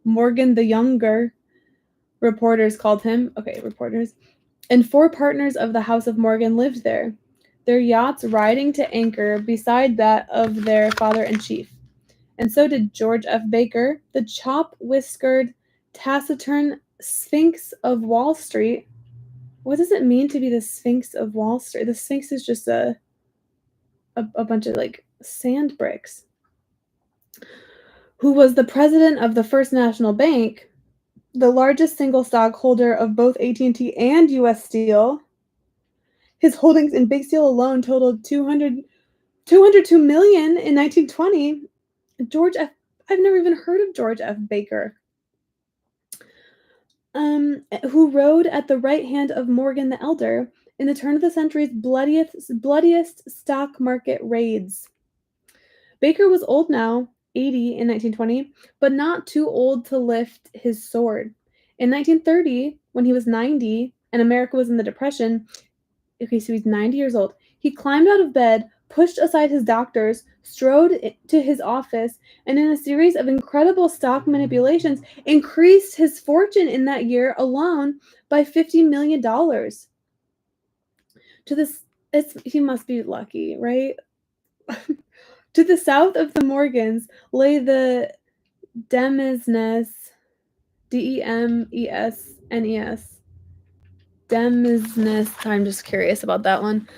Morgan the Younger, reporters called him. Okay, reporters. And 4 partners of the House of Morgan lived there, their yachts riding to anchor beside that of their father-in-chief. And so did George F. Baker, the chop-whiskered, taciturn Sphinx of Wall Street. What does it mean to be the Sphinx of Wall Street? The Sphinx is just a bunch of like sand bricks. Who was the president of the First National Bank, the largest single stockholder of both AT&T and U.S. Steel. His holdings in Big Steel alone totaled $202 million in 1920. I've never even heard of George F. Baker. Who rode at the right hand of Morgan the Elder in the turn of the century's bloodiest stock market raids. Baker was old now, 80 in 1920, but not too old to lift his sword. In 1930, when he was 90 and America was in the Depression, okay, so he's 90 years old, he climbed out of bed, pushed aside his doctors, strode to his office, and in a series of incredible stock manipulations, increased his fortune in that year alone by $50 million. He must be lucky, right? To the south of the Morgans lay the Demesnes, Demesnes. Demesnes. I'm just curious about that one.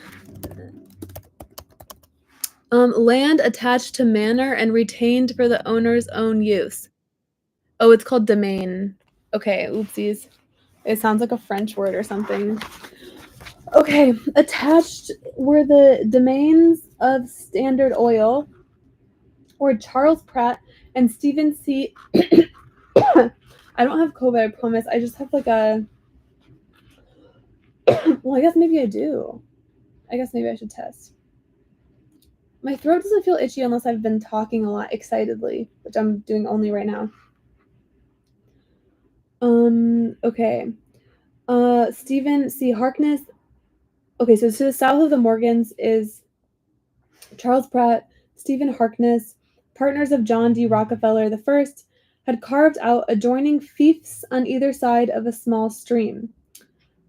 Land attached to manor and retained for the owner's own use. Oh, it's called domain. Okay, oopsies. It sounds like a French word or something. Okay, attached were the domains of Standard Oil, or Charles Pratt and Stephen C. I don't have COVID, I promise. I just have like a... Well, I guess maybe I do. I guess maybe I should test. My throat doesn't feel itchy unless I've been talking a lot excitedly, which I'm doing only right now. Okay. Stephen C. Harkness. Okay, so to the south of the Morgans is Charles Pratt, Stephen Harkness, partners of John D. Rockefeller I, had carved out adjoining fiefs on either side of a small stream.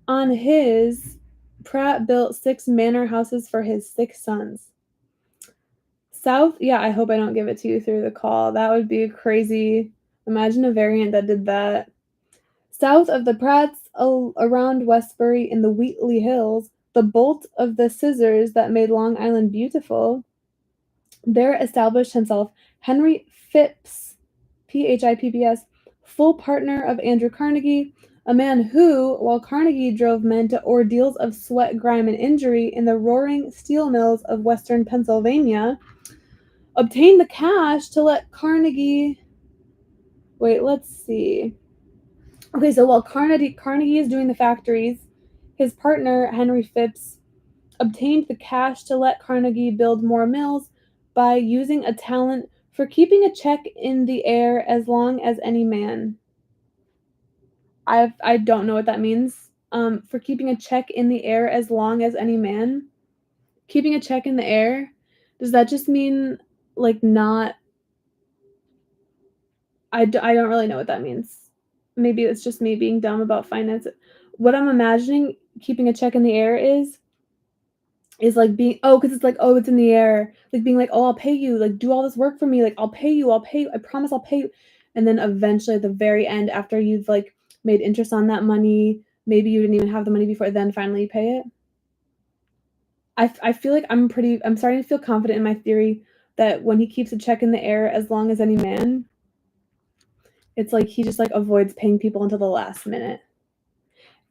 On his, Pratt built 6 manor houses for his 6 sons. South, yeah, I hope I don't give it to you through the call. That would be crazy. Imagine a variant that did that. South of the Pratts, around Westbury in the Wheatley Hills, the bolt of the scissors that made Long Island beautiful, there established himself Henry Phipps, Phipps, full partner of Andrew Carnegie, a man who, while Carnegie drove men to ordeals of sweat, grime, and injury in the roaring steel mills of western Pennsylvania, obtained the cash to let Carnegie... Wait, let's see. Okay, so while Carnegie is doing the factories, his partner, Henry Phipps, obtained the cash to let Carnegie build more mills by using a talent for keeping a check in the air as long as any man. I don't know what that means. For keeping a check in the air as long as any man. Keeping a check in the air, does that just mean like not... I don't really know what that means. Maybe it's just me being dumb about finance. What I'm imagining keeping a check in the air is like being... oh, because it's like, oh, it's in the air. Like being like, oh, I'll pay you. Like, do all this work for me. Like, I'll pay you. I promise I'll pay you. And then eventually at the very end, after you've like made interest on that money, maybe you didn't even have the money before, then finally you pay it. I feel like I'm starting to feel confident in my theory that when he keeps a check in the air as long as any man, it's like he just like avoids paying people until the last minute.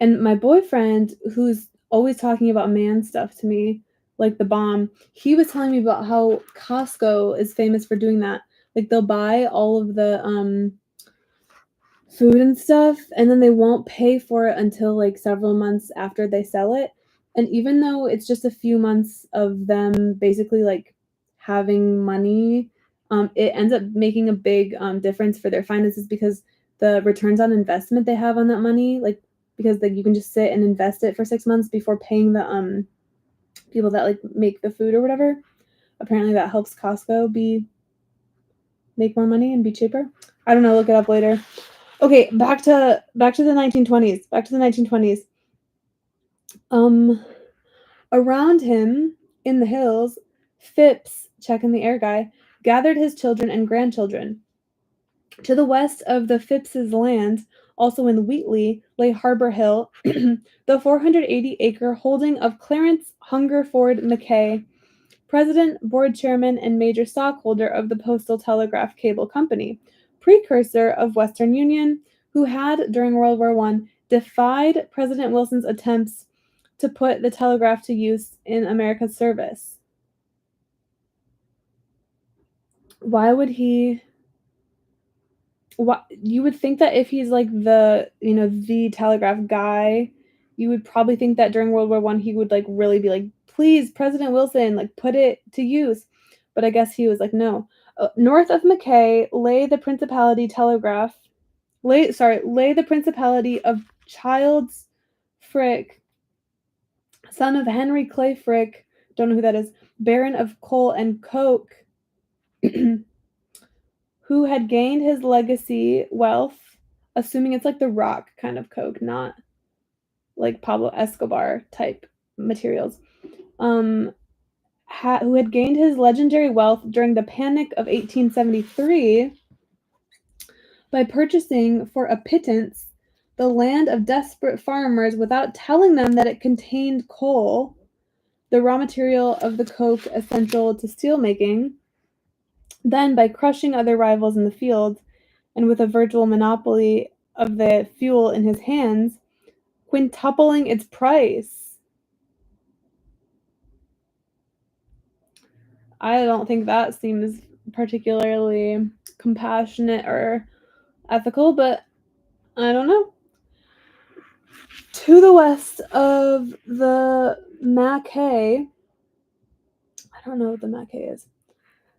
And my boyfriend, who's always talking about man stuff to me, like the bomb, he was telling me about how Costco is famous for doing that. Like they'll buy all of the food and stuff, and then they won't pay for it until like several months after they sell it. And even though it's just a few months of them basically like having money, it ends up making a big difference for their finances, because the returns on investment they have on that money, like because like you can just sit and invest it for 6 months before paying the people that like make the food or whatever. Apparently that helps Costco make more money and be cheaper. I don't know, look it up later. Okay, back to the 1920s. Back to the 1920s. Around him in the hills, Phipps, check in the air guy, gathered his children and grandchildren. To the west of the Phipps's land, also in Wheatley, lay Harbor Hill, the 480-acre holding of Clarence Hungerford Mackay, president, board chairman, and major stockholder of the Postal Telegraph Cable Company, precursor of Western Union, who had, during World War I, defied President Wilson's attempts to put the telegraph to use in America's service. Why would he... you would think that if he's like the telegraph guy, you would probably think that during World War I he would like really be like, please, President Wilson, like put it to use. But I guess he was like, no. North of Mackay lay the Principality the Principality of Childs Frick, son of Henry Clay Frick, don't know who that is, Baron of Coal and Coke, who had gained his legacy wealth, assuming it's like the rock kind of coke, not like Pablo Escobar type materials, who had gained his legendary wealth during the Panic of 1873 by purchasing for a pittance the land of desperate farmers without telling them that it contained coal, the raw material of the coke essential to steelmaking. Then, by crushing other rivals in the field, and with a virtual monopoly of the fuel in his hands, quintupling its price. I don't think that seems particularly compassionate or ethical, but I don't know. To the west of the Mackay, I don't know what the Mackay is,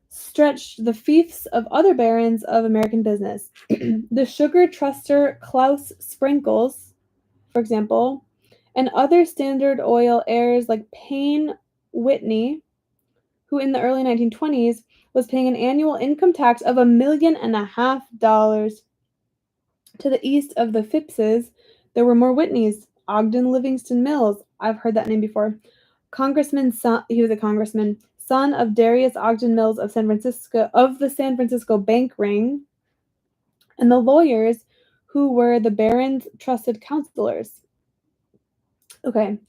stretched the fiefs of other barons of American business. The sugar truster Klaus Sprinkles, for example, and other Standard Oil heirs like Payne Whitney, who in the early 1920s was paying an annual income tax of $1.5 million. To the east of the Phippses, there were more Whitneys. Ogden Livingston Mills, I've heard that name before. He was a congressman, son of Darius Ogden Mills of the San Francisco bank ring, and the lawyers who were the baron's trusted counselors. Okay,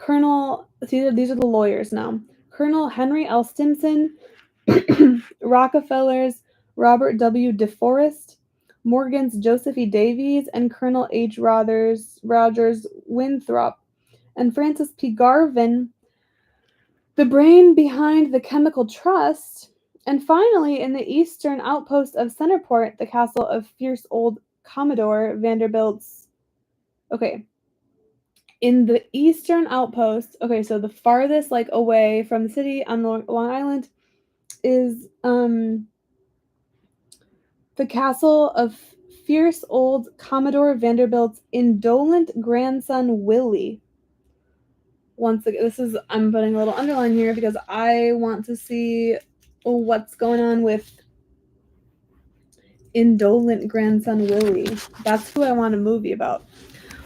these are the lawyers now. Colonel Henry L. Stimson, Rockefeller's Robert W. DeForest, Morgan's Joseph E. Davies, and Colonel H. Rogers Winthrop, and Francis P. Garvin, the brain behind the Chemical Trust, And finally, in the eastern outpost of Centerport, the castle of fierce old Commodore Vanderbilt's. Okay. In the eastern outpost, okay, so the farthest like away from the city on Long Island is the castle of fierce old Commodore Vanderbilt's indolent grandson Willie. Once again, I'm putting a little underline here because I want to see what's going on with indolent grandson Willie. That's who I want a movie about.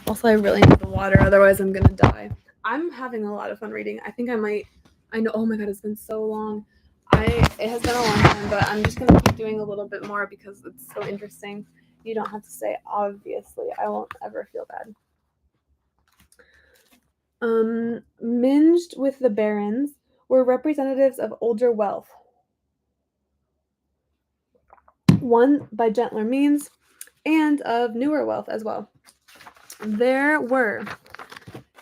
Also, I really need the water, otherwise I'm gonna die. I'm having a lot of fun reading. I think I might. I know. Oh my god, it's been so long. It has been a long time, but I'm just gonna keep doing a little bit more because it's so interesting. You don't have to say obviously. I won't ever feel bad. Minged with the barons were representatives of older wealth, won by gentler means, and of newer wealth as well. There were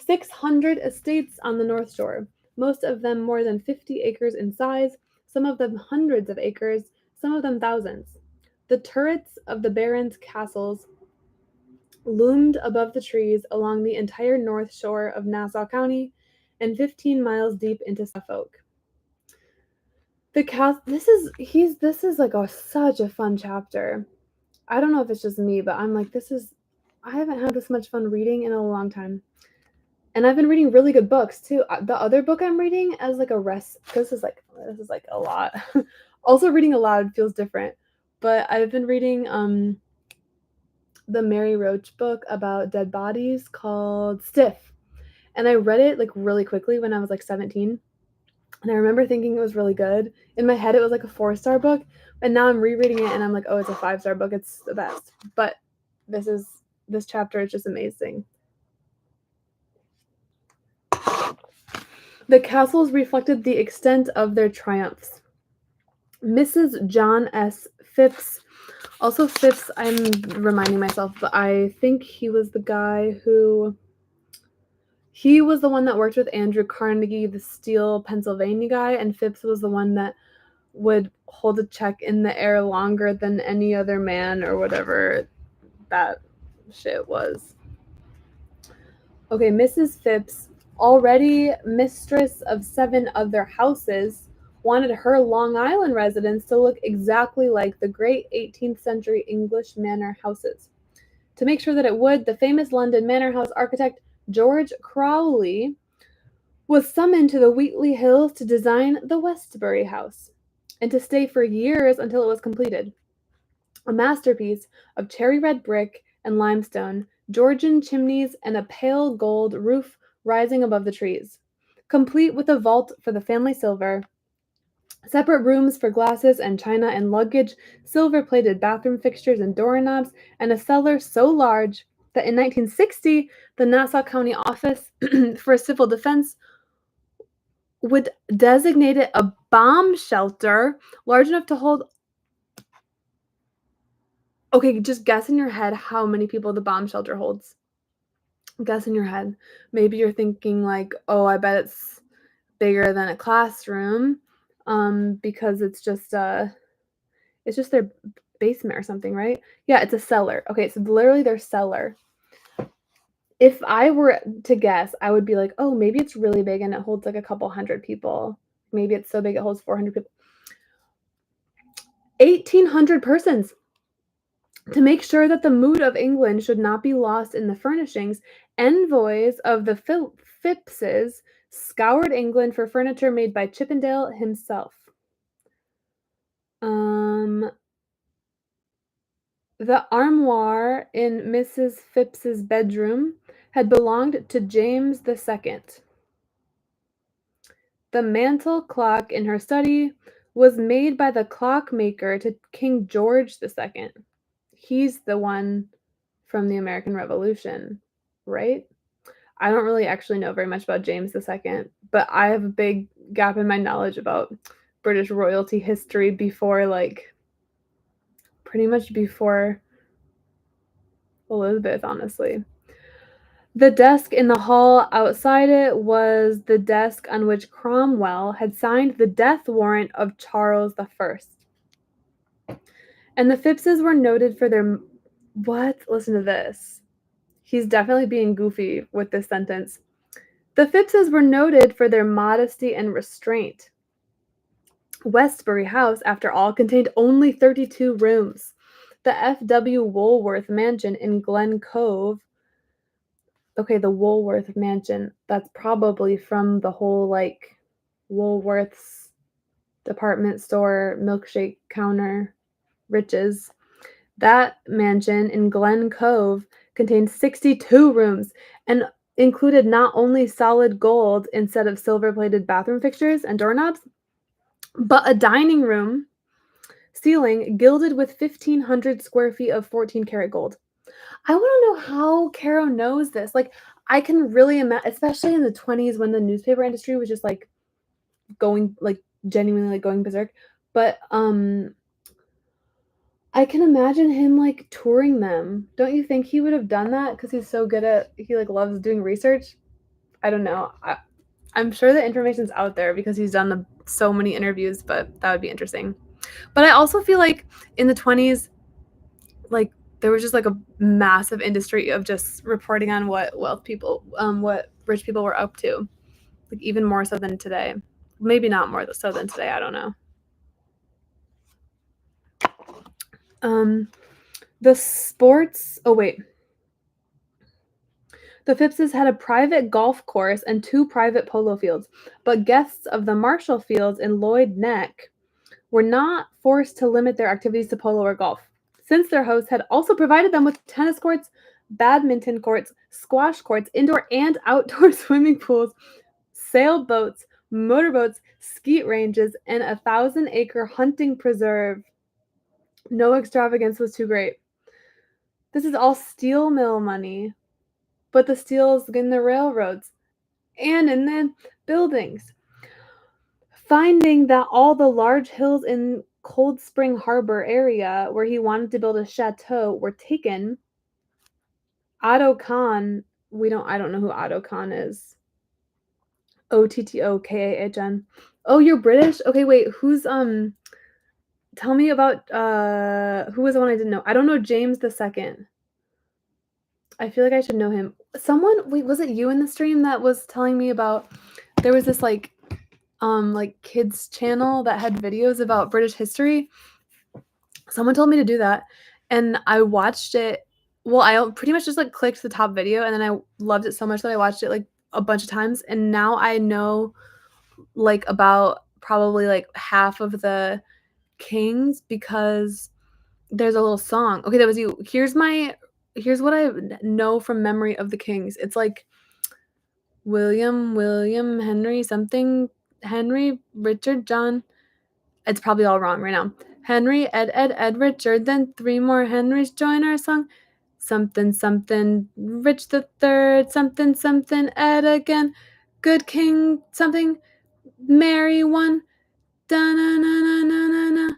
600 estates on the North Shore, most of them more than 50 acres in size, some of them hundreds of acres, some of them thousands. The turrets of the barons' castles loomed above the trees along the entire north shore of Nassau County and 15 miles deep into Suffolk. This is like such a fun chapter. I don't know if it's just me, but I'm like, I haven't had this much fun reading in a long time. And I've been reading really good books too. The other book I'm reading as like a rest, because this is like a lot. Also, reading aloud feels different, but I've been reading the Mary Roach book about dead bodies called Stiff, and I read it like really quickly when I was like 17, and I remember thinking it was really good. In my head, it was like a 4-star book, and now I'm rereading it and I'm like, oh, it's a 5-star book. It's the best. But this chapter is just amazing. The castles reflected the extent of their triumphs. Mrs. John S. Phipps, also Phipps, I'm reminding myself, but I think he was the one that worked with Andrew Carnegie, the Steel, Pennsylvania guy, and Phipps was the one that would hold a check in the air longer than any other man or whatever that shit was. Okay, Mrs. Phipps, already mistress of 7 other houses, wanted her Long Island residence to look exactly like the great 18th century English manor houses. To make sure that it would, the famous London manor house architect George Crowley was summoned to the Wheatley Hills to design the Westbury House and to stay for years until it was completed. A masterpiece of cherry red brick and limestone, Georgian chimneys, and a pale gold roof rising above the trees, complete with a vault for the family silver, separate rooms for glasses and china and luggage, silver-plated bathroom fixtures and doorknobs, and a cellar so large that in 1960, the Nassau County Office for Civil Defense would designate it a bomb shelter large enough to hold. Okay, just guess in your head how many people the bomb shelter holds. Guess in your head. Maybe you're thinking like, oh, I bet it's bigger than a classroom, because it's just their basement or something, right? Yeah, it's a cellar. Okay, so literally their cellar. If I were to guess, I would be like, oh, maybe it's really big and it holds like a couple hundred people. Maybe it's so big it holds 400 people. 1,800 persons. To make sure that the mood of England should not be lost in the furnishings, envoys of the Phippses scoured England for furniture made by Chippendale himself. The armoire in Mrs. Phipps's bedroom had belonged to James II. The mantel clock in her study was made by the clockmaker to King George II. He's the one from the American Revolution, right? I don't really actually know very much about James II, but I have a big gap in my knowledge about British royalty history before, like, pretty much before Elizabeth, honestly. The desk in the hall outside it was the desk on which Cromwell had signed the death warrant of Charles I. And the Phippses were noted for their what? Listen to this. He's definitely being goofy with this sentence. The Phippses were noted for their modesty and restraint. Westbury House, after all, contained only 32 rooms. The F.W. Woolworth Mansion in Glen Cove. Okay, the Woolworth Mansion. That's probably from the whole, like, Woolworth's department store milkshake counter riches. That mansion in Glen Cove contained 62 rooms and included not only solid gold instead of silver-plated bathroom fixtures and doorknobs, but a dining room ceiling gilded with 1,500 square feet of 14-karat gold. I want to know how Caro knows this. Like, I can really imagine, especially in the 20s when the newspaper industry was just like going, like, genuinely like going berserk. But I can imagine him like touring them. Don't you think he would have done that because he's so good at he like loves doing research? I don't know. I'm sure the information's out there because he's done so many interviews, but that would be interesting. But I also feel like in the 20s, like there was just like a massive industry of just reporting on what what rich people were up to, like even more so than today. Maybe not more so than today. I don't know. The sports. Oh wait. The Phippses had a private golf course and 2 private polo fields, but guests of the Marshall Fields in Lloyd Neck were not forced to limit their activities to polo or golf, since their hosts had also provided them with tennis courts, badminton courts, squash courts, indoor and outdoor swimming pools, sailboats, motorboats, skeet ranges, and a 1,000-acre hunting preserve. No extravagance was too great. This is all steel mill money, but the steel's in the railroads and in the buildings. Finding that all the large hills in Cold Spring Harbor area where he wanted to build a chateau were taken, Otto Kahn, I don't know who Otto Kahn is. Ottokahn. Oh, you're British? Okay, wait, who's tell me about who was the one I didn't know? I don't know James II. I feel like I should know him. Wait, was it you in the stream that was telling me about there was this like kids channel that had videos about British history? Someone told me to do that and I watched it. Well, I pretty much just like clicked the top video and then I loved it so much that I watched it like a bunch of times and now I know like about probably like half of the kings because there's a little song. Okay, that was you. Here's what I know from memory of the kings. It's like William, Henry, something, Henry, Richard, John. It's probably all wrong right now. Henry, Ed, Richard, then 3 more Henrys join our song. Something, something, Rich the Third, something, something, Ed again. Good King, something, Mary one. Da-na-na-na-na-na-na.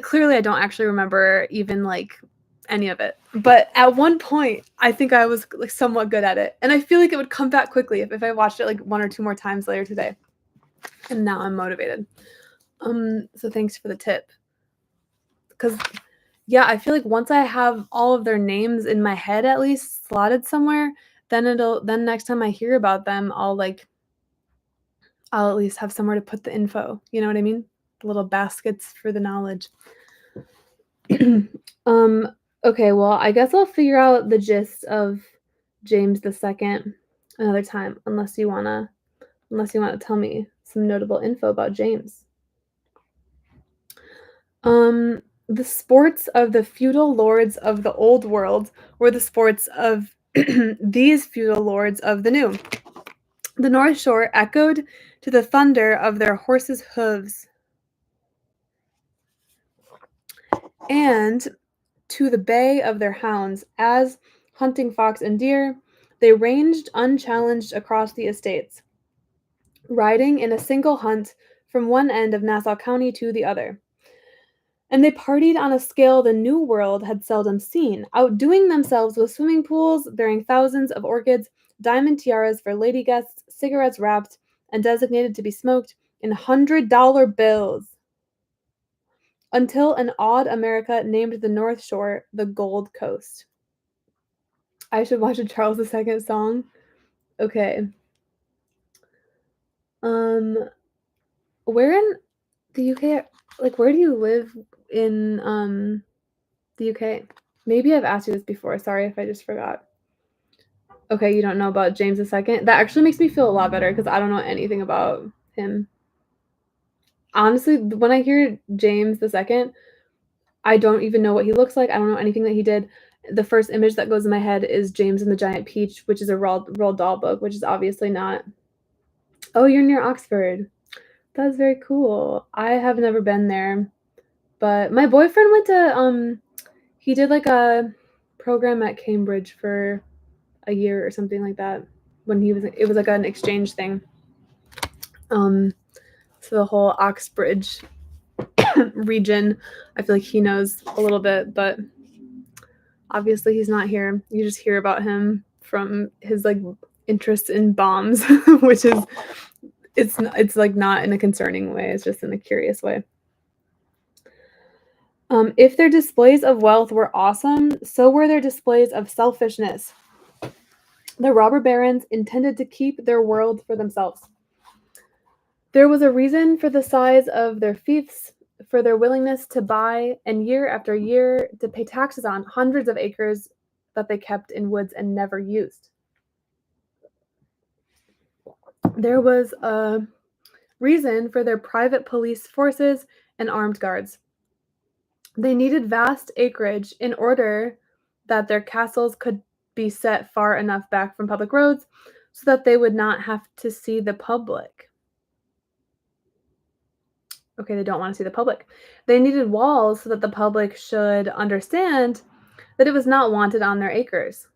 Clearly, I don't actually remember even like any of it. But at one point, I think I was like somewhat good at it, and I feel like it would come back quickly if I watched it like 1 or 2 more times later today. And now I'm motivated. So thanks for the tip. Because yeah, I feel like once I have all of their names in my head at least slotted somewhere, then next time I hear about them, I'll at least have somewhere to put the info. You know what I mean? The little baskets for the knowledge. Okay, well, I guess I'll figure out the gist of James II another time, unless you wanna tell me some notable info about James. The sports of the feudal lords of the old world were the sports of these feudal lords of the new. The North Shore echoed to the thunder of their horses' hooves and to the bay of their hounds, as, hunting fox and deer, they ranged unchallenged across the estates, riding in a single hunt from one end of Nassau County to the other. And they partied on a scale the New World had seldom seen, outdoing themselves with swimming pools bearing thousands of orchids, diamond tiaras for lady guests, cigarettes wrapped and designated to be smoked in $100 bills, until an odd America named the North Shore the Gold Coast. I should watch a Charles II song. Okay. Where in the UK, like, where do you live in the UK? Maybe I've asked you this before. Sorry if I just forgot. Okay, you don't know about James II? That actually makes me feel a lot better because I don't know anything about him. Honestly, when I hear James II, I don't even know what he looks like. I don't know anything that he did. The first image that goes in my head is James and the Giant Peach, which is a Roald Dahl book, which is obviously not. Oh, you're near Oxford. That's very cool. I have never been there, but my boyfriend went to he did like a program at Cambridge for a year or something like that when it was like an exchange thing. So the whole Oxbridge region, I feel like he knows a little bit, but obviously he's not here. You just hear about him from his like interest in bombs, which is it's like not in a concerning way, it's just in a curious way. If their displays of wealth were awesome, so were their displays of selfishness. The robber barons intended to keep their world for themselves. There was a reason for the size of their fiefs, for their willingness to buy and year after year to pay taxes on hundreds of acres that they kept in woods and never used. There was a reason for their private police forces and armed guards. They needed vast acreage in order that their castles could be set far enough back from public roads so that they would not have to see the public. Okay, they don't want to see the public. They needed walls so that the public should understand that it was not wanted on their acres.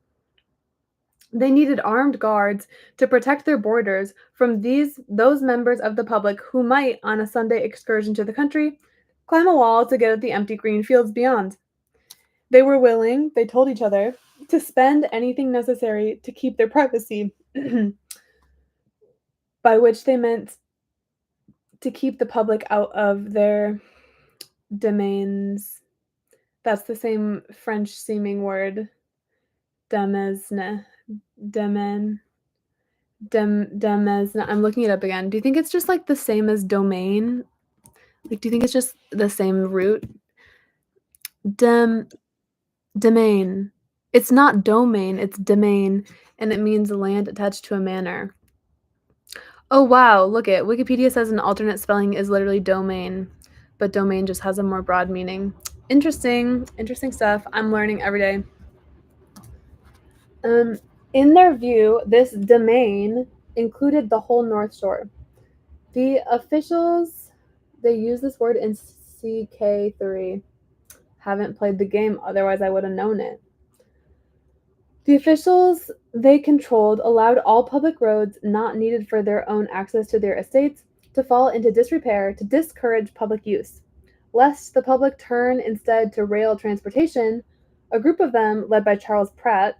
They needed armed guards to protect their borders from those members of the public who might, on a Sunday excursion to the country, climb a wall to get at the empty green fields beyond. They were willing, they told each other, to spend anything necessary to keep their privacy, by which they meant to keep the public out of their domains. That's the same French-seeming word, demesne. I'm looking it up again. Do you think it's just like the same as domain? Like, do you think it's just the same root? Domain. It's not domain, it's domain, and it means land attached to a manor. Oh wow, look it. Wikipedia says an alternate spelling is literally domain, but domain just has a more broad meaning. Interesting stuff. I'm learning every day. In their view, this domain included the whole North Shore. The officials, they use this word in CK3. Haven't played the game, otherwise I would have known it. The officials they controlled allowed all public roads not needed for their own access to their estates to fall into disrepair to discourage public use. Lest the public turn instead to rail transportation, a group of them, led by Charles Pratt,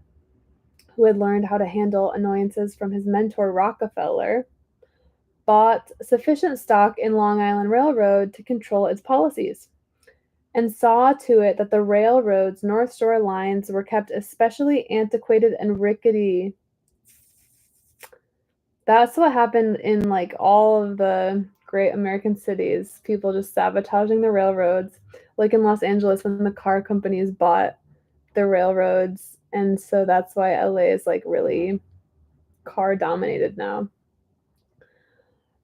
who had learned how to handle annoyances from his mentor Rockefeller, bought sufficient stock in Long Island Railroad to control its policies, and saw to it that the railroad's North Shore lines were kept especially antiquated and rickety. That's what happened in like all of the great American cities. People just sabotaging the railroads, like in Los Angeles when the car companies bought the railroads, and so that's why LA is like really car dominated now.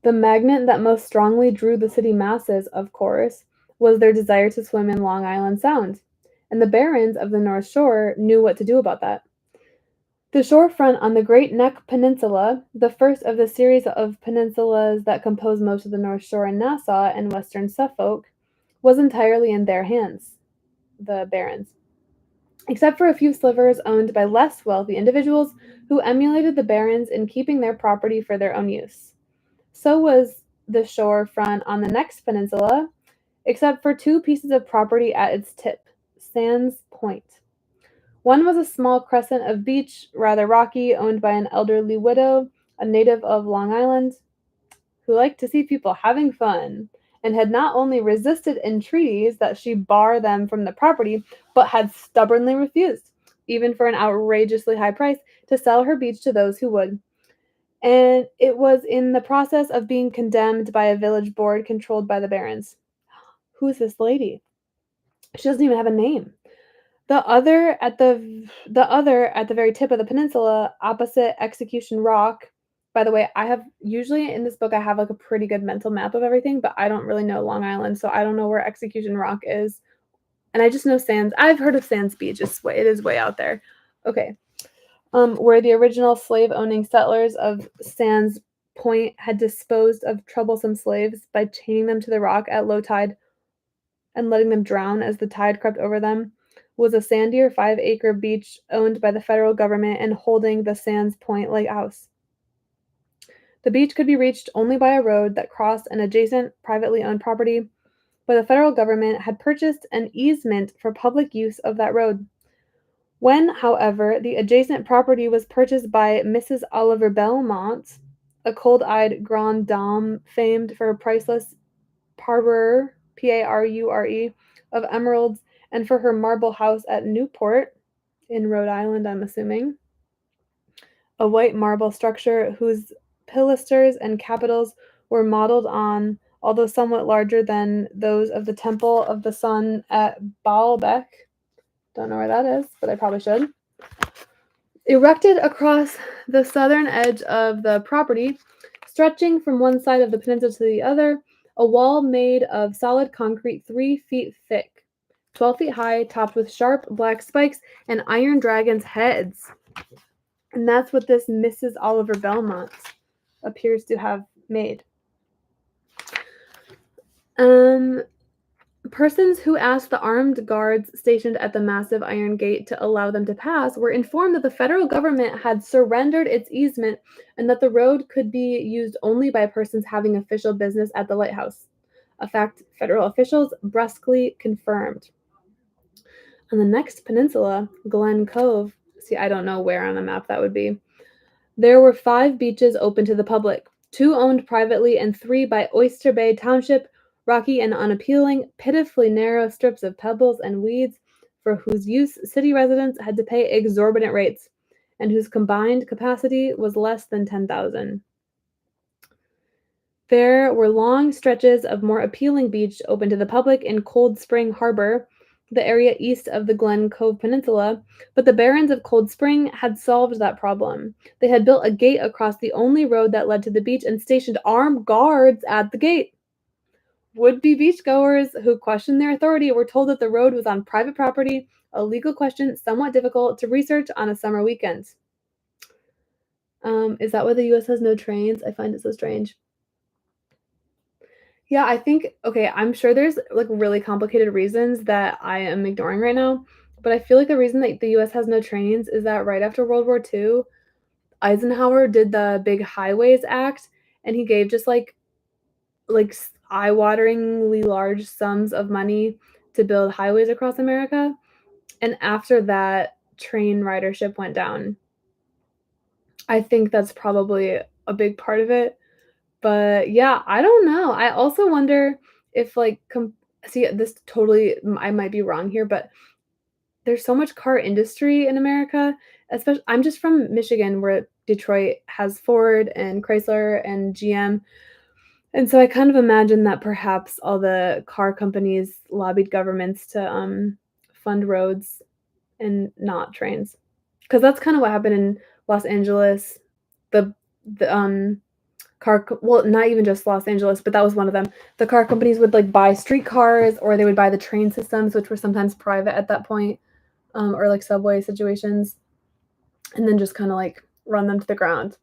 The magnet that most strongly drew the city masses, of course, was their desire to swim in Long Island Sound, and the barons of the North Shore knew what to do about that. The shorefront on the Great Neck Peninsula, the first of the series of peninsulas that compose most of the North Shore in Nassau and western Suffolk, was entirely in their hands, the barons, except for a few slivers owned by less wealthy individuals who emulated the barons in keeping their property for their own use. So was the shore front on the next peninsula, except for two pieces of property at its tip, Sands Point. One was a small crescent of beach, rather rocky, owned by an elderly widow, a native of Long Island, who liked to see people having fun and had not only resisted entreaties that she bar them from the property, but had stubbornly refused, even for an outrageously high price, to sell her beach to those who would. And it was in the process of being condemned by a village board controlled by the barons. Who's this lady? She doesn't even have a name. The other at the very tip of the peninsula, opposite Execution Rock. By the way, I have usually in this book I have like a pretty good mental map of everything, but I don't really know Long Island, so I don't know where Execution Rock is. And I just know Sands. I've heard of Sands Beach. It is way out there. Okay. Where the original slave-owning settlers of Sands Point had disposed of troublesome slaves by chaining them to the rock at low tide and letting them drown as the tide crept over them, was a sandier 5-acre beach owned by the federal government and holding the Sands Point Lighthouse. The beach could be reached only by a road that crossed an adjacent privately owned property, but the federal government had purchased an easement for public use of that road. When, however, the adjacent property was purchased by Mrs. Oliver Belmont, a cold-eyed grande dame famed for her priceless parure, Parure, of emeralds, and for her marble house at Newport, in Rhode Island, I'm assuming, a white marble structure whose pilasters and capitals were modeled on, although somewhat larger than those of the Temple of the Sun at Baalbek. Don't know where that is, but I probably should. Erected across the southern edge of the property, stretching from one side of the peninsula to the other, a wall made of solid concrete 3 feet thick, 12 feet high, topped with sharp black spikes and iron dragons' heads. And that's what this Mrs. Oliver Belmont appears to have made. Persons who asked the armed guards stationed at the massive iron gate to allow them to pass were informed that the federal government had surrendered its easement and that the road could be used only by persons having official business at the lighthouse, a fact federal officials brusquely confirmed. On the next peninsula, Glen Cove, see, I don't know where on a map that would be, there were 5 beaches open to the public, 2 owned privately and 3 by Oyster Bay Township, rocky and unappealing, pitifully narrow strips of pebbles and weeds for whose use city residents had to pay exorbitant rates, and whose combined capacity was less than 10,000. There were long stretches of more appealing beach open to the public in Cold Spring Harbor, the area east of the Glen Cove Peninsula, but the barons of Cold Spring had solved that problem. They had built a gate across the only road that led to the beach and stationed armed guards at the gate. Would-be beachgoers who questioned their authority were told that the road was on private property, a legal question somewhat difficult to research on a summer weekend. Is that why the U.S. has no trains? I find it so strange. Yeah, I think okay, I'm sure there's, like, really complicated reasons that I am ignoring right now, but I feel like the reason that the US has no trains is that right after World War II, Eisenhower did the Big Highways Act, and he gave just, eye-wateringly large sums of money to build highways across America, and after that, train ridership went down. I think that's probably a big part of it. But yeah, I don't know. I also wonder if see this totally I might be wrong here, but there's so much car industry in America, especially I'm just from Michigan where Detroit has Ford and Chrysler and GM. And so I kind of imagine that perhaps all the car companies lobbied governments to fund roads and not trains. Cuz that's kind of what happened in Los Angeles. The well, not even just Los Angeles, but that was one of them. The car companies would like buy streetcars, or they would buy the train systems, which were sometimes private at that point, or like subway situations, and then just kind of like run them to the ground.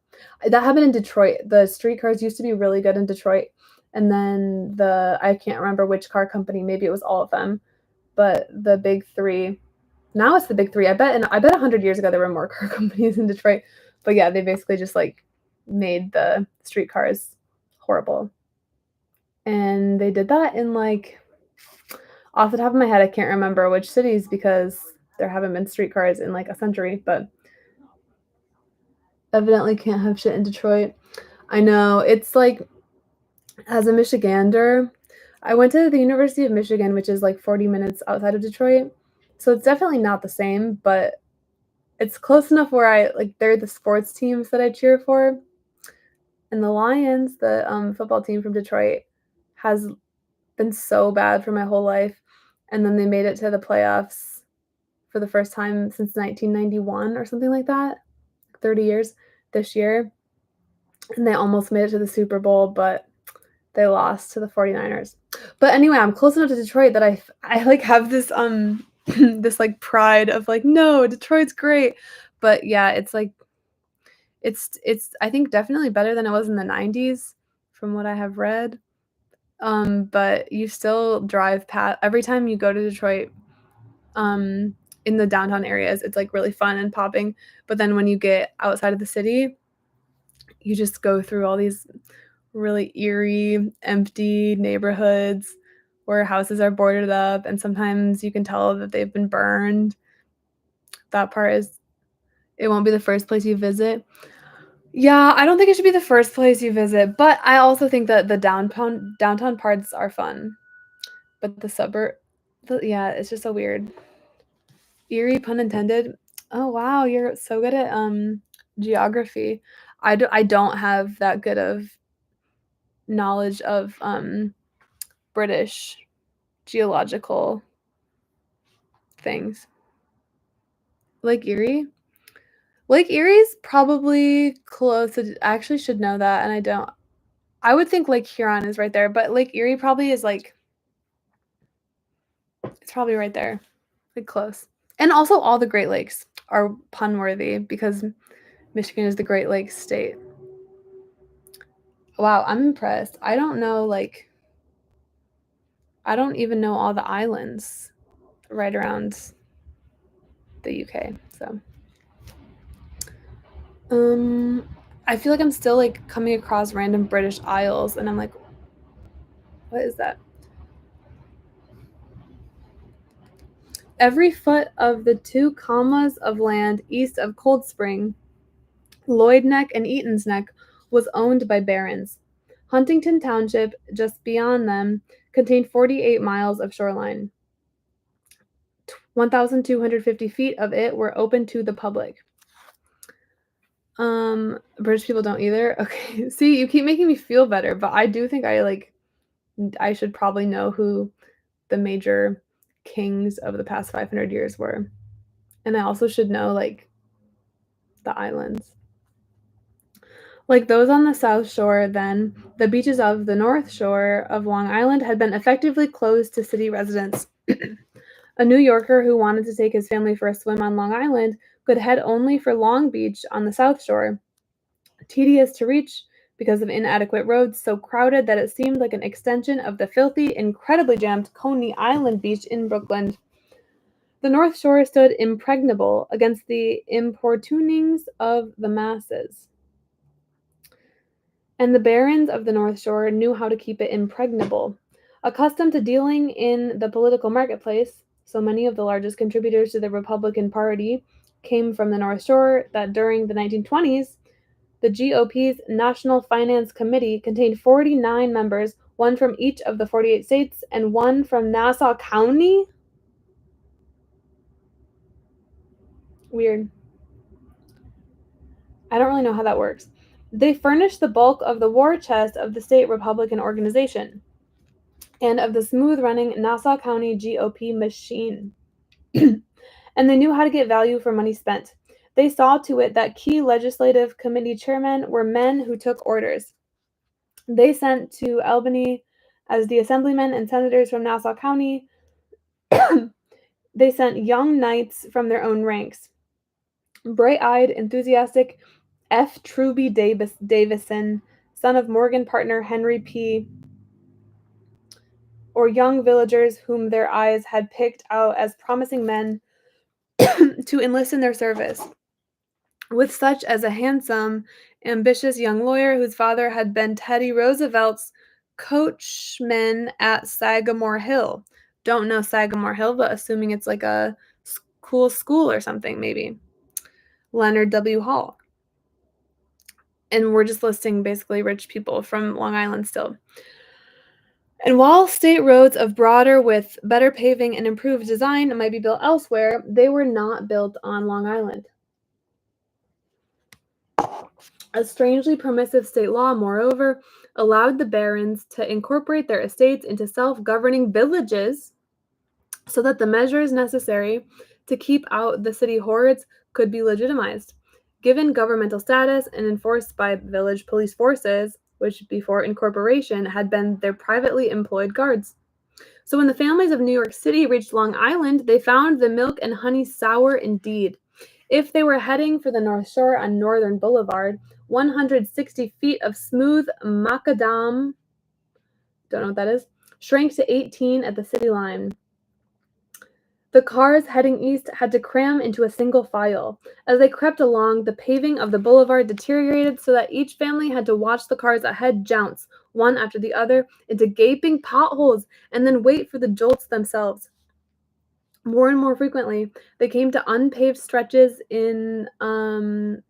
That happened in Detroit. The streetcars used to be really good in Detroit, and then I can't remember which car company, maybe it was all of them, but the big three. Now it's the big three. I bet 100 years ago there were more car companies in Detroit, but yeah, they basically just like made the streetcars horrible. And they did that in like Off the top of my head, I can't remember which cities because there haven't been streetcars in like a century, but evidently can't have shit in Detroit. I know. It's like, as a Michigander, I went to the University of Michigan, which is like 40 minutes outside of Detroit. So it's definitely not the same, but it's close enough where they're the sports teams that I cheer for. And the Lions, the football team from Detroit, has been so bad for my whole life. And then they made it to the playoffs for the first time since 1991 or something like that, 30 years this year. And they almost made it to the Super Bowl, but they lost to the 49ers. But anyway, I'm close enough to Detroit that I like have this this like pride of like, no, Detroit's great. But yeah, it's like it's I think definitely better than it was in the 90s from what I have read. But you still drive past every time you go to Detroit, in the downtown areas, it's like really fun and popping. But then when you get outside of the city, you just go through all these really eerie, empty neighborhoods where houses are boarded up, and sometimes you can tell that they've been burned. That part is, it won't be the first place you visit. Yeah, I don't think it should be the first place you visit, but I also think that the downtown parts are fun. But yeah, it's just so weird. Eerie, pun intended. Oh wow, you're so good at geography. I don't have that good of knowledge of British geological things. Lake Erie? Lake Erie's probably close to, I actually should know that, and I don't. I would think Lake Huron is right there, but Lake Erie probably is like, it's probably right there. Like close. And also all the Great Lakes are pun worthy because Michigan is the Great Lakes state. Wow, I'm impressed. I don't know, like, I don't even know all the islands right around the UK. So, I feel like I'm still like coming across random British Isles, and I'm like, what is that? Every foot of the 2 commas of land east of Cold Spring, Lloyd Neck and Eaton's Neck, was owned by barons. Huntington Township, just beyond them, contained 48 miles of shoreline. 1,250 feet of it were open to the public. British people don't either. Okay. See, you keep making me feel better, but I do think I should probably know who the major kings of the past 500 years were. And I also should know like the islands. Like those on the South Shore, then, the beaches of the North Shore of Long Island had been effectively closed to city residents. A New Yorker who wanted to take his family for a swim on Long Island could head only for Long Beach on the South Shore. Tedious to reach because of inadequate roads, so crowded that it seemed like an extension of the filthy, incredibly jammed Coney Island beach in Brooklyn. The North Shore stood impregnable against the importunings of the masses. And the barons of the North Shore knew how to keep it impregnable. Accustomed to dealing in the political marketplace, so many of the largest contributors to the Republican Party came from the North Shore that during the 1920s, the GOP's National Finance Committee contained 49 members, one from each of the 48 states and one from Nassau County. Weird. I don't really know how that works. They furnished the bulk of the war chest of the state Republican organization and of the smooth-running Nassau County GOP machine. And they knew how to get value for money spent. They saw to it that key legislative committee chairmen were men who took orders. They sent to Albany as the assemblymen and senators from Nassau County. They sent young knights from their own ranks. Bright-eyed, enthusiastic F. Truby Davison, son of Morgan partner Henry P., or young villagers whom their eyes had picked out as promising men to enlist in their service. With such as a handsome, ambitious young lawyer whose father had been Teddy Roosevelt's coachman at Sagamore Hill, don't know Sagamore Hill, but assuming it's like a cool school or something, maybe. Leonard W. Hall. And we're just listing basically rich people from Long Island still. And while state roads of broader with better paving and improved design might be built elsewhere, they were not built on Long Island. A strangely permissive state law, moreover, allowed the barons to incorporate their estates into self-governing villages so that the measures necessary to keep out the city hordes could be legitimized. Given governmental status and enforced by village police forces, which before incorporation had been their privately employed guards. So when the families of New York City reached Long Island, they found the milk and honey sour indeed. If they were heading for the North Shore on Northern Boulevard, 160 feet of smooth macadam, don't know what that is, shrank to 18 at the city line. The cars heading east had to cram into a single file. As they crept along, the paving of the boulevard deteriorated so that each family had to watch the cars ahead jounce, one after the other, into gaping potholes and then wait for the jolts themselves. More and more frequently, they came to unpaved stretches in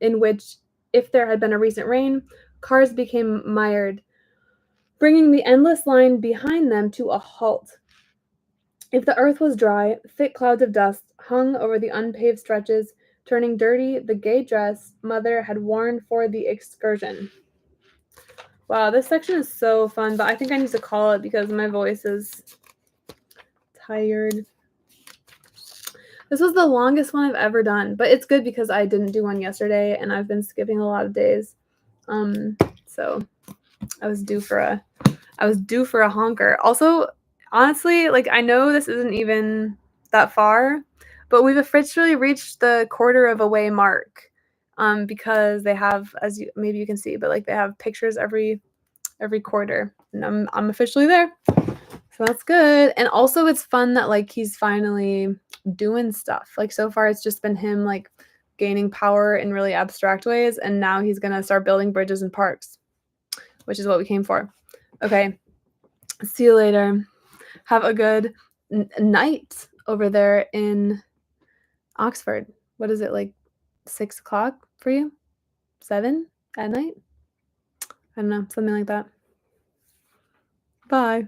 which, if there had been a recent rain, cars became mired, bringing the endless line behind them to a halt. If the earth was dry, thick clouds of dust hung over the unpaved stretches, turning dirty the gay dress mother had worn for the excursion. Wow, this section is so fun, but I think I need to call it because my voice is tired. This was the longest one I've ever done, but it's good because I didn't do one yesterday and I've been skipping a lot of days. So I was due for a honker. Also, honestly, like I know this isn't even that far, but we've officially reached the quarter of a way mark. Because they have, maybe you can see, but like they have pictures every quarter, and I'm officially there. So that's good. And also it's fun that like he's finally doing stuff. Like so far it's just been him like gaining power in really abstract ways, and now he's going to start building bridges and parks, which is what we came for. Okay. See you later. Have a good night over there in Oxford. What is it, like 6 o'clock for you? 7 at night? I don't know, something like that. Bye.